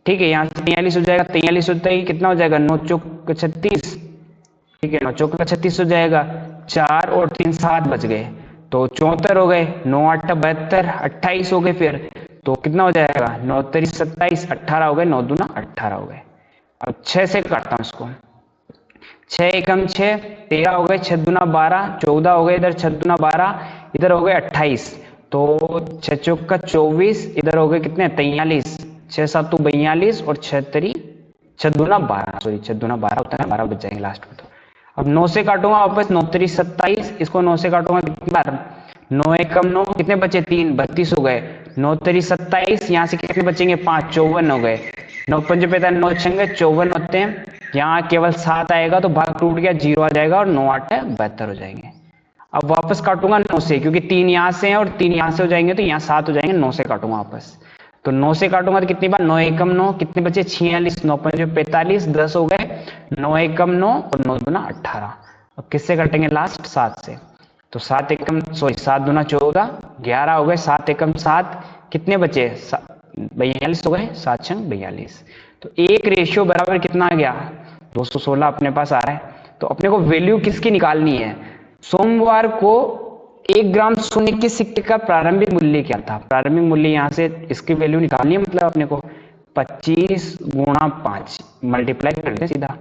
ठीक है, यहाँ से 43 हो जाएगा, 43 होता है कितना हो जाएगा 9 × 4 = 36। ठीक है, 9 × 4 = 36 हो जाएगा, 4 और 3 7 बच गए, तो 74 हो गए। 9 × 8 = 72, 28 हो गए फिर, तो कितना हो जाएगा 9 × 3 = 27, 18 हो गए, 9 दूना 18 हो गए। अब 6 से काटता हूं इसको, 6 एकम 6, 13 हो गए, 6 दूना 12, 14 हो गए, इधर 6 दूना 12, इधर हो गए 28, तो 6 चौक का 24, इधर हो गए कितने 43, 6 7 42 और 6 दूना 12, सॉरी 6 दूना 12 होता है, 12 बच जाएंगे लास्ट में। तो अब 9 से काटूंगा वापस, 9 × 3 = 27, इसको 9 से काटूंगा कितनी बार 9 एकम 9, कितने बचे 3, 32 हो गए। 9 × 3 = 27, यहाँ से कितने बचेंगे 5, 54 हो गए। 9 × 5 = 45, 9 6 = 54 होते हैं, यहाँ केवल 7 आएगा तो भाग टूट गया, 0 आ जाएगा, और 9 8 = 72 हो जाएंगे। अब वापस काटूंगा 9 से, क्योंकि 3 यहाँ से हैं और 3 यहाँ से हो जाएंगे, तो यहाँ 7 हो जाएंगे, 9 से काटूंगा वापस। तो 9 से काटूंगा तो कितनी बार 9 एकम 9, कितने बचे 46, 9 × 5 = 45, 10 हो गए, 9 एकम 9 और 9 दूना 18। अब किससे काटेंगे लास्ट 7 से, तो 7 एकम सॉरी 7 दूना 14, 11 हो गए, 7 एकम 7, कितने बचे 42 हो गए, 7 6 42। तो एक रेशियो बराबर कितना आ गया 216 अपने पास आ रहा है। तो अपने को वैल्यू किसकी निकालनी है, सोमवार को 1 ग्राम सोने के सिक्के का प्रारंभिक मूल्य क्या था। प्रारंभिक मूल्य यहाँ से इसकी वैल्यू निकालनी है, मतलब अपने को 25 × 5 मल्टीप्लाई कर दें सीधा,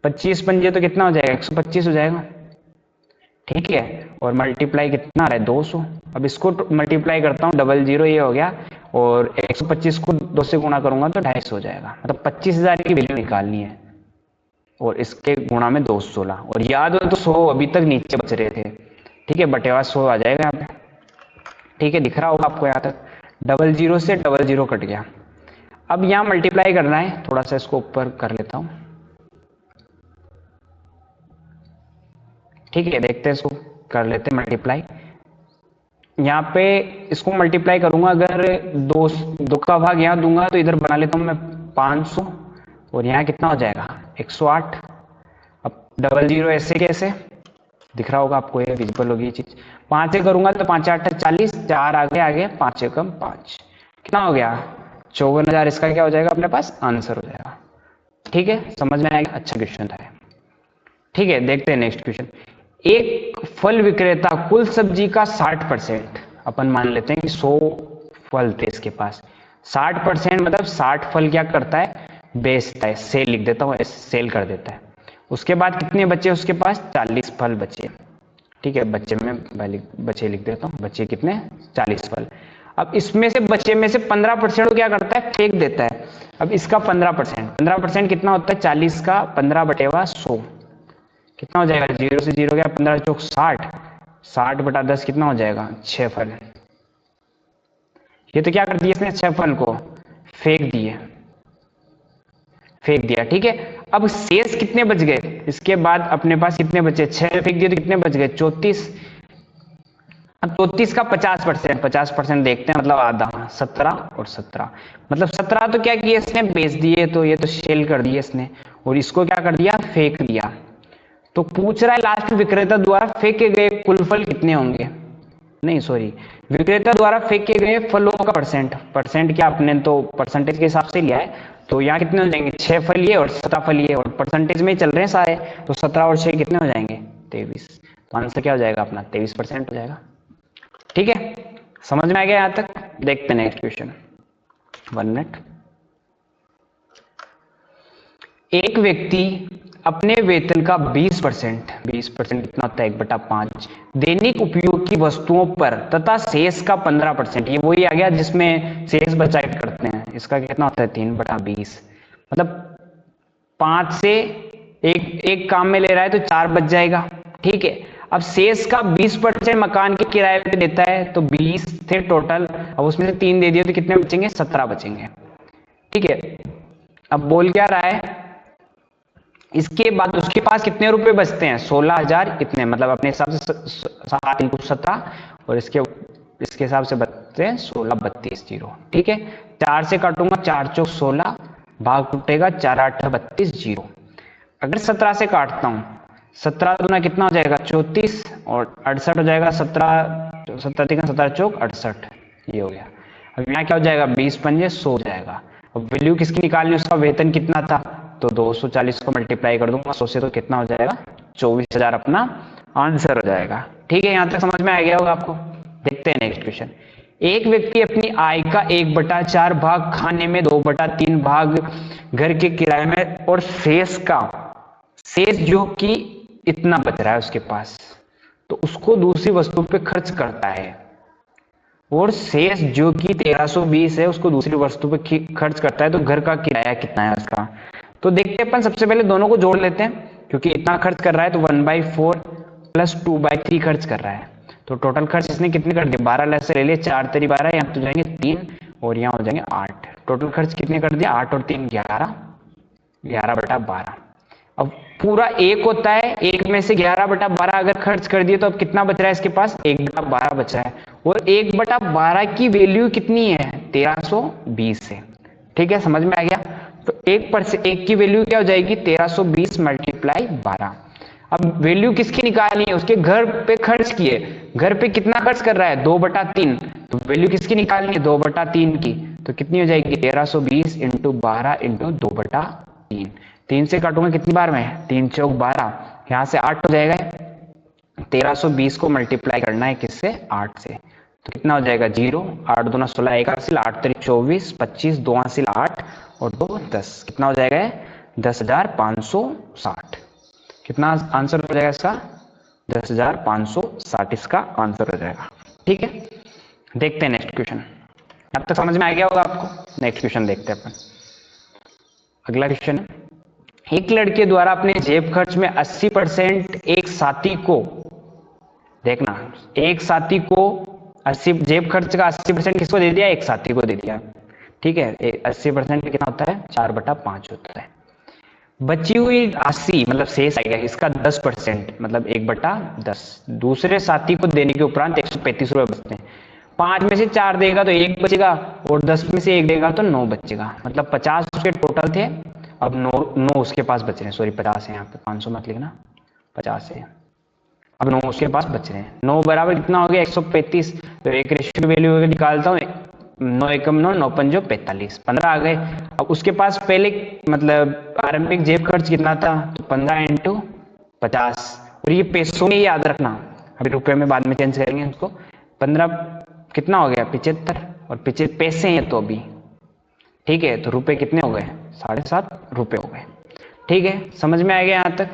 25 पंजे तो कितना हो जाएगा 125 हो जाएगा। ठीक है, और मल्टीप्लाई कितना आ रहा है 200। अब इसको मल्टीप्लाई करता हूँ, 00 ये हो गया, और 125 को 2 से गुणा करूंगा तो 250 हो जाएगा, मतलब 25,000 की वैल्यू निकालनी है, और इसके गुणा में 216। और याद हो तो 100 अभी तक नीचे बच रहे थे। ठीक है, बटेवा 100 आ जाएगा यहाँ पे। ठीक है, दिख रहा होगा आपको यहाँ तक, 00 से 00 कट गया। अब यहाँ मल्टीप्लाई करना है, थोड़ा सा इसको ऊपर कर लेता हूँ। ठीक है, देखते हैं, इसको कर लेते हैं मल्टीप्लाई। यहाँ पे इसको मल्टीप्लाई करूंगा, अगर 2 का भाग यहाँ दूंगा तो इधर बना लेता हूँ मैं 500, और यहाँ कितना हो जाएगा 108। अब 00 ऐसे कैसे दिख रहा होगा आपको, ये विजिबल होगी ये चीज। 5 से करूंगा तो 5 8 40, 4 आगे 5 एकम 5, कितना हो गया 54,000। इसका क्या हो जाएगा अपने पास आंसर हो जाएगा। ठीक है, समझ में आएगा, अच्छा क्वेश्चन था। ठीक है, देखते हैं नेक्स्ट क्वेश्चन। एक फल विक्रेता कुल सब्जी का 60%, अपन मान लेते हैं कि 100 फल थे इसके पास, 60% मतलब 60 फल क्या करता है बेचता है, सेल लिख देता हूँ, सेल कर देता है। उसके बाद कितने बचे उसके पास, 40 फल बचे। ठीक है, बच्चे में बचे लिख देता हूँ, बचे कितने, 40 फल। अब इसमें से बचे में से 15% क्या करता है, फेंक देता है। अब इसका 15% कितना होता है, 40 का 15/100 कितना हो जाएगा, 0 से 0 गया, 15 चौक 60, 60/10 कितना हो जाएगा, 6 फल। ये तो क्या कर दिया इसने, 6 फल को फेंक दिए, फेंक दिया। ठीक है, अब शेष कितने बच गए, इसके बाद अपने पास कितने बचे, 6 फेंक दिए तो कितने बच गए, 34। अब 34 का 50%, 50% देखते हैं, मतलब आधा, 17 और 17, मतलब 17 तो क्या किया इसने, बेच दिए, तो ये तो सेल कर दिए इसने, और इसको क्या कर दिया, फेंक दिया। तो पूछ रहा है लास्ट में विक्रेता द्वारा फेंके गए कुल फल कितने होंगे, नहीं सॉरी, विक्रेता द्वारा फेंके गए फलों का परसेंट क्या, अपने तो परसेंटेज के हिसाब से लिया है, तो यहाँ कितने हो जाएंगे, 6 फल ये और 17 फल ये, और परसेंटेज में ही चल रहे हैं सारे, तो 17 और 6 कितने हो जाएंगे, 23। तो आंसर क्या हो जाएगा अपना, 23% हो जाएगा। ठीक है, समझ में आ गया यहाँ तक, देखते हैं नेक्स्ट क्वेश्चन, 1 मिनट। एक व्यक्ति अपने वेतन का 20% कितना होता है, 1/5 दैनिक उपयोग की वस्तुओं पर तथा शेष का 15%, ये वही आ गया जिसमें शेष बचा के करते हैं, इसका कितना होता है, 3/20, मतलब 5 से एक काम में ले रहा है तो 4 बच जाएगा। ठीक है, अब शेष का 20% मकान के किराए पे देता है, तो 20 थे टोटल, अब उसमें से 3 दे दिए तो कितने बचेंगे, 17 बचेंगे। ठीक है, अब बोल क्या रहा है, इसके बाद उसके पास कितने रुपए बचते हैं, 16,000 इतने, मतलब अपने हिसाब से 7 × 17, और इसके हिसाब से बचते हैं 16 32 0। ठीक है, 4 से काटूंगा, 4 चौक 16, भाग टूटेगा, 4 8 32 0। अगर 17 से काटता हूं, 17 दूना कितना हो जाएगा, 34, और 68 हो जाएगा, 17 17 चौक 68, ये हो गया। अब यहाँ क्या हो जाएगा, 20 पंजे 100 हो जाएगा। अब वैल्यू किसकी निकालनी, उसका वेतन कितना था, तो 240 को मल्टीप्लाई कर दूंगा 100 से, तो कितना हो जाएगा, 24,000 अपना आंसर हो जाएगा। ठीक है, यहां तक समझ में आ गया होगा आपको। देखते हैं नेक्स्ट क्वेश्चन। एक व्यक्ति अपनी आय का 1/4 भाग खाने में, 2/3 भाग घर के किराए में, और शेष जो कि इतना बच रहा है उसके पास, तो उसको दूसरी वस्तु पे खर्च करता है, और शेष जो कि 1320 है उसको दूसरी वस्तु पे खर्च करता है, तो घर का किराया कितना है उसका। तो देखते हैं अपन, सबसे पहले दोनों को जोड़ लेते हैं, क्योंकि इतना खर्च कर रहा है तो 1/4 प्लस 2/3 खर्च कर रहा है, तो टोटल खर्च इसने कितने कर दिए, 12 से ले लिए, 4 तेरी 12, यहाँ तो जाएंगे 3, और यहाँ हो जाएंगे 8, टोटल खर्च कितने कर दिया, 8 और 3 11, 11/12। अब पूरा 1 होता है, 1 में से 11/12 अगर खर्च कर दिए तो अब कितना बच रहा है इसके पास, 1/12 बचा है, और 1/12 की वैल्यू कितनी है, 1320 है। ठीक है, समझ में आ गया। तो 1 की वैल्यू क्या हो जाएगी, 1320 × 12। अब वैल्यू किसकी निकालनी है, उसके घर पे खर्च किए, घर पे कितना खर्च कर रहा है, 2/3, तो वैल्यू किसकी निकालनी है, 2/3 की, तो कितनी हो जाएगी, 1320 × 12 × 2/3। 3 से काटूंगा कितनी बार में, 3 चौक 12, यहां से 8 हो जाएगा, 1320 को मल्टीप्लाई करना है किससे, 8 से, तो कितना हो जाएगा, 0, 8 दूना 16, 1 हासिल 8 तेरी 24, 25, 2 हासिल 8 और 2 10, कितना हो जाएगा, 10,560। कितना आंसर हो जाएगा इसका, 10,560 इसका आंसर हो जाएगा। ठीक है, देखते हैं नेक्स्ट क्वेश्चन। अब तक समझ में आ गया होगा आपको। नेक्स्ट क्वेश्चन देखते हैं अपन। अगला क्वेश्चन है, एक लड़के द्वारा अपने जेब खर्च में 80% एक साथी को, देखना, एक साथी को 80 जेब खर्च का 80% किसको दे दिया, एक साथी को दे दिया। ठीक है, 80% कितना होता है, 4/5 होता है। बची हुई राशि मतलब शेष आएगा, इसका 10% मतलब 1/10 दूसरे साथी को देने के उपरांत 135 रुपए बचते हैं। 5 में से 4 देगा तो 1 बचेगा, और 10 में से 1 देगा तो 9 बचेगा, मतलब 50 उसके टोटल थे, अब 9 उसके पास बच रहे हैं, सॉरी 50 है यहाँ पे, 500 मत लिखना, 50 है, अब 9 उसके पास बच रहे हैं। 9 बराबर कितना हो गया, 135, तो एक रेशियो वैल्यू निकालता हूँ, 9 एकम 9, 9 पंजो 45, 15 आ गए। अब उसके पास पहले मतलब आरंभिक जेब खर्च कितना था, तो 15 × 50, और ये पैसों में याद रखना, अभी रुपए में बाद में चेंज करेंगे उसको। 15 कितना हो गया, 75, और 75 पैसे हैं तो अभी, ठीक है, तो रुपए कितने हो गए, 7.5 रुपए हो गए। ठीक है, समझ में आ गया यहाँ तक।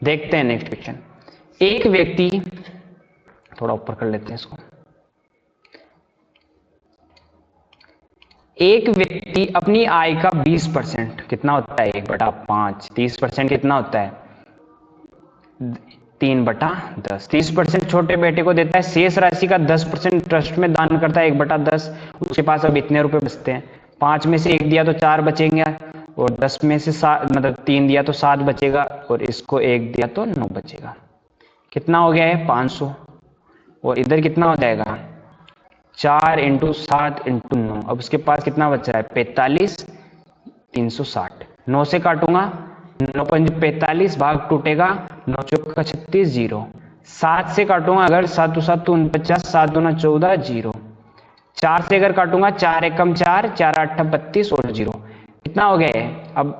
देखते हैं नेक्स्ट क्वेश्चन। एक व्यक्ति, थोड़ा ऊपर कर लेते हैं इसको। एक व्यक्ति अपनी आय का 20% कितना होता है, 1/5, 30% कितना होता है, 3/10, 30% छोटे बेटे को देता है, शेष राशि का 10% ट्रस्ट में दान करता है, 1/10। उसके पास अब इतने रुपए बचते हैं, 5 में से 1 दिया तो 4 बचेंगे, और 10 में से 7 मतलब 3 दिया तो 7 बचेगा, और इसको 1 दिया तो 9 बचेगा। कितना हो गया है, 500। और इधर कितना हो जाएगा, 4 × 7 × 9। अब उसके पास कितना बच रहा है, 45, 360। 9 से काटूंगा, 9 पंज 45, भाग टूटेगा, 9 चौका 36, 0। 7 से काटूंगा अगर, 7 7 49, 7 दूना 14, 0। 4 से अगर काटूंगा, 4 एकम 4, 4 8 32 और 0। कितना हो गया है, अब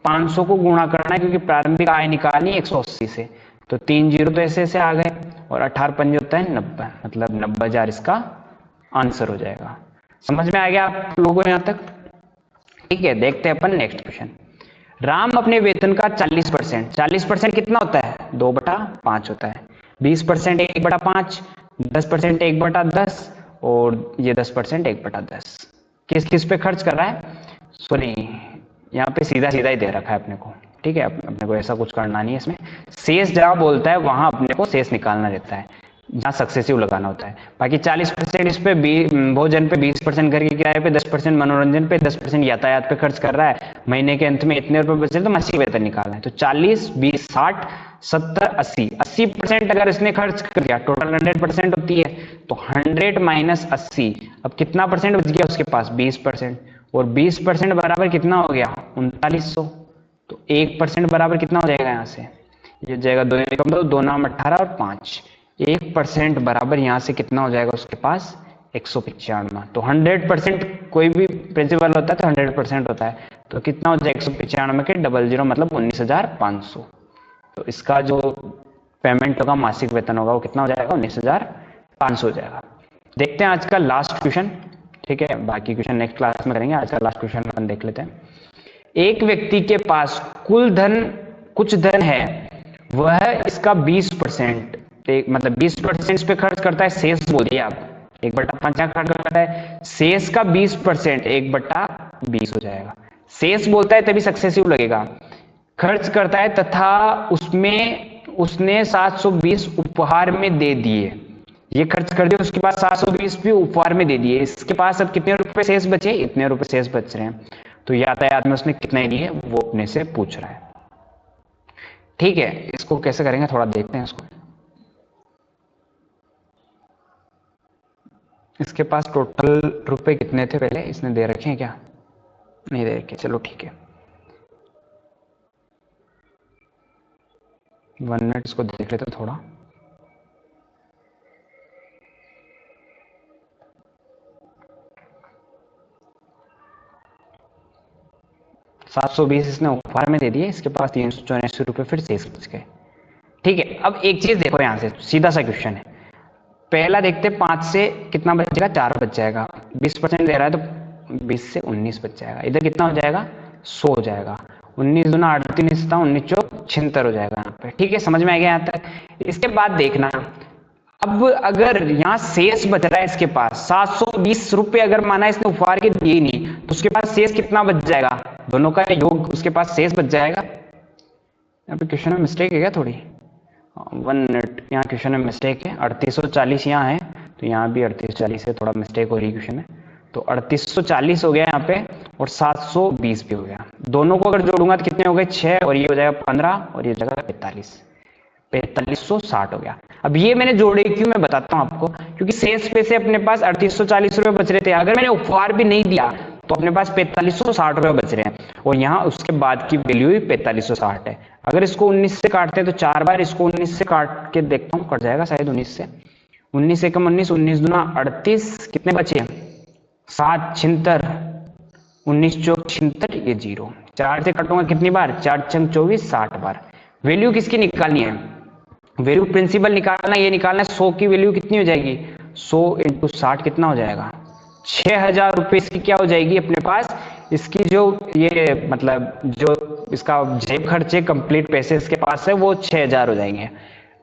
500 को गुणा करना है क्योंकि प्रारंभिक आय निकालनी 180 से, तो 3 0 तो ऐसे ऐसे आ गए, और 18 पंजे होता है 90, मतलब 90,000 इसका आंसर हो जाएगा। समझ में आ गया आप लोगों यहाँ तक? ठीक है, देखते हैं अपन नेक्स्ट क्वेश्चन। राम अपने वेतन का 40%, 40% कितना होता है, 2/5 होता है। 20% 1/5, 10% 1/10, और ये 10% 1/10। किस किस पे खर्च कर रहा है, सॉरी यहाँ पे सीधा सीधा ही दे रखा है अपने को। ठीक है, अपने को ऐसा कुछ करना नहीं है इसमें। शेष जहाँ बोलता है वहां अपने को शेष निकालना रहता है, जहाँ सक्सेसिव लगाना होता है। बाकी 40% इस पे भोजन पे, 20% घर के किराए पे, 10% मनोरंजन पे, 10% यातायात पे खर्च कर रहा है। महीने के अंत में इतने रुपए बचे तो मासिक वेतन निकालना है। तो 40, 20, 60, 70, 80, 80% अगर इसने खर्च कर दिया, टोटल 100% होती है, तो 100 माइनस 80, अब कितना परसेंट बच गया उसके पास, 20%। और 20% बराबर कितना हो गया, 3900। तो 1% बराबर कितना हो जाएगा, यहाँ से ये जाएगा 2 कम 2, 2 नाम 18 और 5, 1% बराबर यहाँ से कितना हो जाएगा उसके पास, 195। तो 100% कोई भी प्रिंसिपल होता है तो 100% होता है, तो कितना हो जाएगा 195 के 00 मतलब 19,500। तो इसका जो पेमेंट होगा, मासिक वेतन होगा, वो कितना हो जाएगा, 19,500 हो जाएगा। देखते हैं आज का लास्ट क्वेश्चन। ठीक है, बाकी क्वेश्चन नेक्स्ट क्लास में करेंगे, आज का लास्ट क्वेश्चन अपन देख लेते हैं। एक व्यक्ति के पास कुल धन, कुछ धन है, वह इसका 20%, मतलब 20% इस पे खर्च करता है, शेष बोल दिया आप, 1/5 खर्च करता है, शेष का 20% 1/20 हो जाएगा। शेष बोलता है तभी सक्सेसिव लगेगा। खर्च करता है तथा उसमें उसने 720 उपहार में दे दिए, ये खर्च कर दिया, उसके बाद 720 भी उपहार में दे दिए। इसके पास अब कितने रुपए शेष बचे, इतने रुपए शेष बच रहे हैं। तो यातायात में उसने कितने लिए वो अपने से पूछ रहा है। ठीक है, इसको कैसे करेंगे थोड़ा देखते हैं इसको। इसके पास टोटल रुपए कितने थे पहले, इसने दे रखे हैं क्या, नहीं दे रखे, चलो ठीक है 1 मिनट इसको देख लेते थोड़ा। ₹720 इसने उपहार में दे दिए, इसके पास 384 रुपए फिर शेष बच गए। ठीक है, अब एक चीज देखो, यहां से सीधा सा क्वेश्चन है। पहला देखते 5 से कितना बचेगा, 4 बच जाएगा, 20% दे रहा है तो 20 से 19 बच जाएगा। इधर कितना हो जाएगा, 100 हो जाएगा, 19 दूना 38, 19 चौक 76 हो जाएगा यहाँ पे। ठीक है, समझ में आ गया यहाँ तक। इसके बाद देखना, अब अगर यहाँ शेष बच रहा है इसके पास 720 रुपए, अगर माना इसने उपहार के दिए नहीं, तो उसके पास शेष कितना बच जाएगा, दोनों का योग उसके पास शेष बच जाएगा। यहाँ पे क्वेश्चन में मिस्टेक है क्या थोड़ी, 1 मिनट, यहाँ क्वेश्चन में मिस्टेक है, 3840 यहाँ है, तो यहाँ भी 3840 से थोड़ा मिस्टेक हो रही है क्वेश्चन में। तो 3840 हो गया यहाँ पे, और 720 भी हो गया। दोनों को अगर जोड़ूंगा तो कितने हो गए, 6, और ये हो जाएगा 15, और ये हो जाएगा 4560 हो गया। अब ये मैंने जोड़े क्यों, मैं बताता हूँ आपको, क्योंकि शेष पे से अपने पास 3840 रुपए बच रहे थे। अगर मैंने उपहार भी नहीं दिया तो अपने पास 4560 रुपए बच रहे हैं, और यहाँ उसके बाद की वैल्यू ही 4560 है। अगर इसको 19 से काटते हैं तो 4 बार इसको 19 से काट के देखता हूँ, कट जाएगा शायद 19 से, 19 एकम 19, 19 दूना 38, कितने बचे, 7 76, 19 चौक 76, ये 0। 4 से काटूंगा कितनी बार, 4 छंग 24, 60 बार। वैल्यू किसकी निकालनी है, वैल्यू प्रिंसिपल निकालना, ये निकालना है। 100 की वैल्यू कितनी हो जाएगी, 100 × 60 कितना हो जाएगा, 6000 रुपए इसकी क्या हो जाएगी अपने पास, इसकी जो ये मतलब जो इसका जेब खर्चे कंप्लीट पैसे इसके पास है वो 6,000 हो जाएंगे।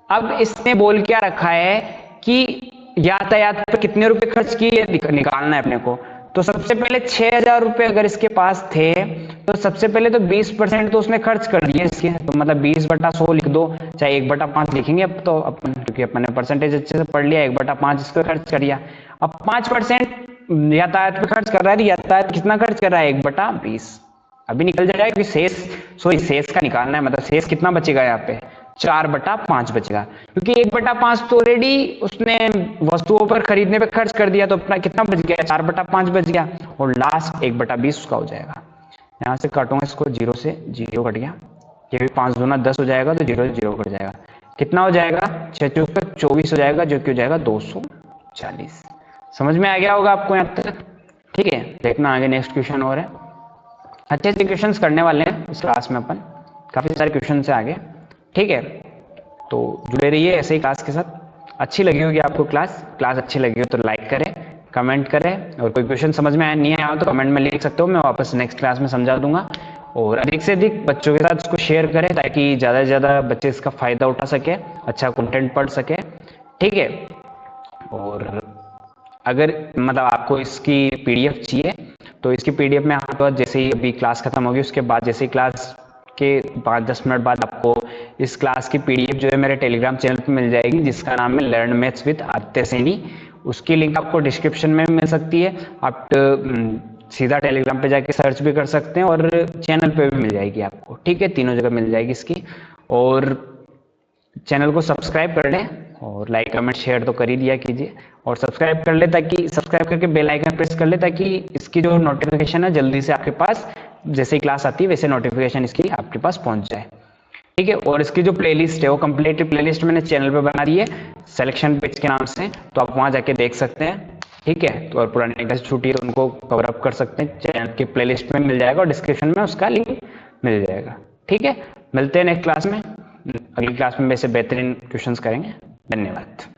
अब इसने बोल क्या रखा है कि यातायात पर कितने रुपए खर्च किए निकालना है अपने को। तो सबसे पहले 6,000 रुपए अगर इसके पास थे तो सबसे पहले तो 20% तो उसने खर्च कर दिए इसके, तो मतलब 20/100 लिख दो, चाहे 1/5 लिखेंगे अब तो अपन, क्योंकि अपन ने परसेंटेज अच्छे से पढ़ लिया। 1/5 इसको खर्च कर दिया। अब 5% यातायात पे खर्च कर रहा है, यातायात कितना खर्च कर रहा है 1/20 अभी निकल जाएगा, क्योंकि शेष का निकालना है, मतलब शेष कितना बचेगा यहाँ पे 4/5 बचेगा, क्योंकि 1/5 तो ऑलरेडी उसने वस्तुओं पर खरीदने पे खर्च कर दिया, तो अपना कितना बच गया 4/5 बच गया, और लास्ट 1/20 उसका हो जाएगा। यहाँ से काटूंगा इसको, 0 से 0 कट गया, ये भी 5 दूना 10 हो जाएगा, तो 0 से 0 कट जाएगा, कितना हो जाएगा 6 चौक 24 हो जाएगा, जो कि हो जाएगा 240। समझ में आ गया होगा आपको यहाँ तक? ठीक है, देखना आगे नेक्स्ट क्वेश्चन और है। अच्छे अच्छे क्वेश्चन करने वाले हैं इस क्लास में अपन, काफी सारे क्वेश्चन से आगे। ठीक है, तो जुड़े रहिए ऐसे ही क्लास के साथ। अच्छी लगी होगी आपको क्लास अच्छी लगी हो तो लाइक करें, कमेंट करें, और कोई क्वेश्चन समझ में नहीं आया तो कमेंट में लिख सकते हो, मैं वापस नेक्स्ट क्लास में समझा दूंगा। और अधिक से अधिक बच्चों के साथ इसको शेयर करें, ताकि ज़्यादा से ज़्यादा बच्चे इसका फ़ायदा उठा सके, अच्छा कंटेंट पढ़ सके। ठीक है, और अगर मतलब आपको इसकी पीडीएफ चाहिए तो इसकी पीडीएफ में आपको जैसे ही अभी क्लास खत्म होगी उसके बाद, जैसे ही क्लास के 5-10 मिनट बाद आपको इस क्लास की पीडीएफ जो है मेरे टेलीग्राम चैनल पे मिल जाएगी, जिसका नाम है learn maths with Aditya Saini. उसकी लिंक आपको डिस्क्रिप्शन में मिल सकती है, आप सीधा टेलीग्राम पे जाके सर्च भी कर सकते हैं, और चैनल पे भी मिल जाएगी आपको। ठीक है, तीनों जगह मिल जाएगी इसकी। और चैनल को सब्सक्राइब कर लें, और लाइक कमेंट शेयर तो कर ही दिया कीजिए, और सब्सक्राइब कर ले, ताकि सब्सक्राइब करके बेल आइकन प्रेस कर ले, ताकि इसकी जो नोटिफिकेशन है जल्दी से आपके पास, जैसे ही क्लास आती है वैसे नोटिफिकेशन इसकी आपके पास पहुंच जाए। ठीक है, और इसकी जो प्लेलिस्ट है वो कंप्लीट प्लेलिस्ट मैंने चैनल पे बना दी है सिलेक्शन पेज के नाम से, तो आप वहां जाके देख सकते हैं। ठीक है, तो और पुरानी क्लास छूटी है तो उनको कवर अप कर सकते हैं, चैनल की प्लेलिस्ट में मिल जाएगा, और डिस्क्रिप्शन में उसका लिंक मिल जाएगा। ठीक है, मिलते हैं नेक्स्ट क्लास में। अगली क्लास में वैसे बेहतरीन क्वेश्चंस करेंगे। धन्यवाद।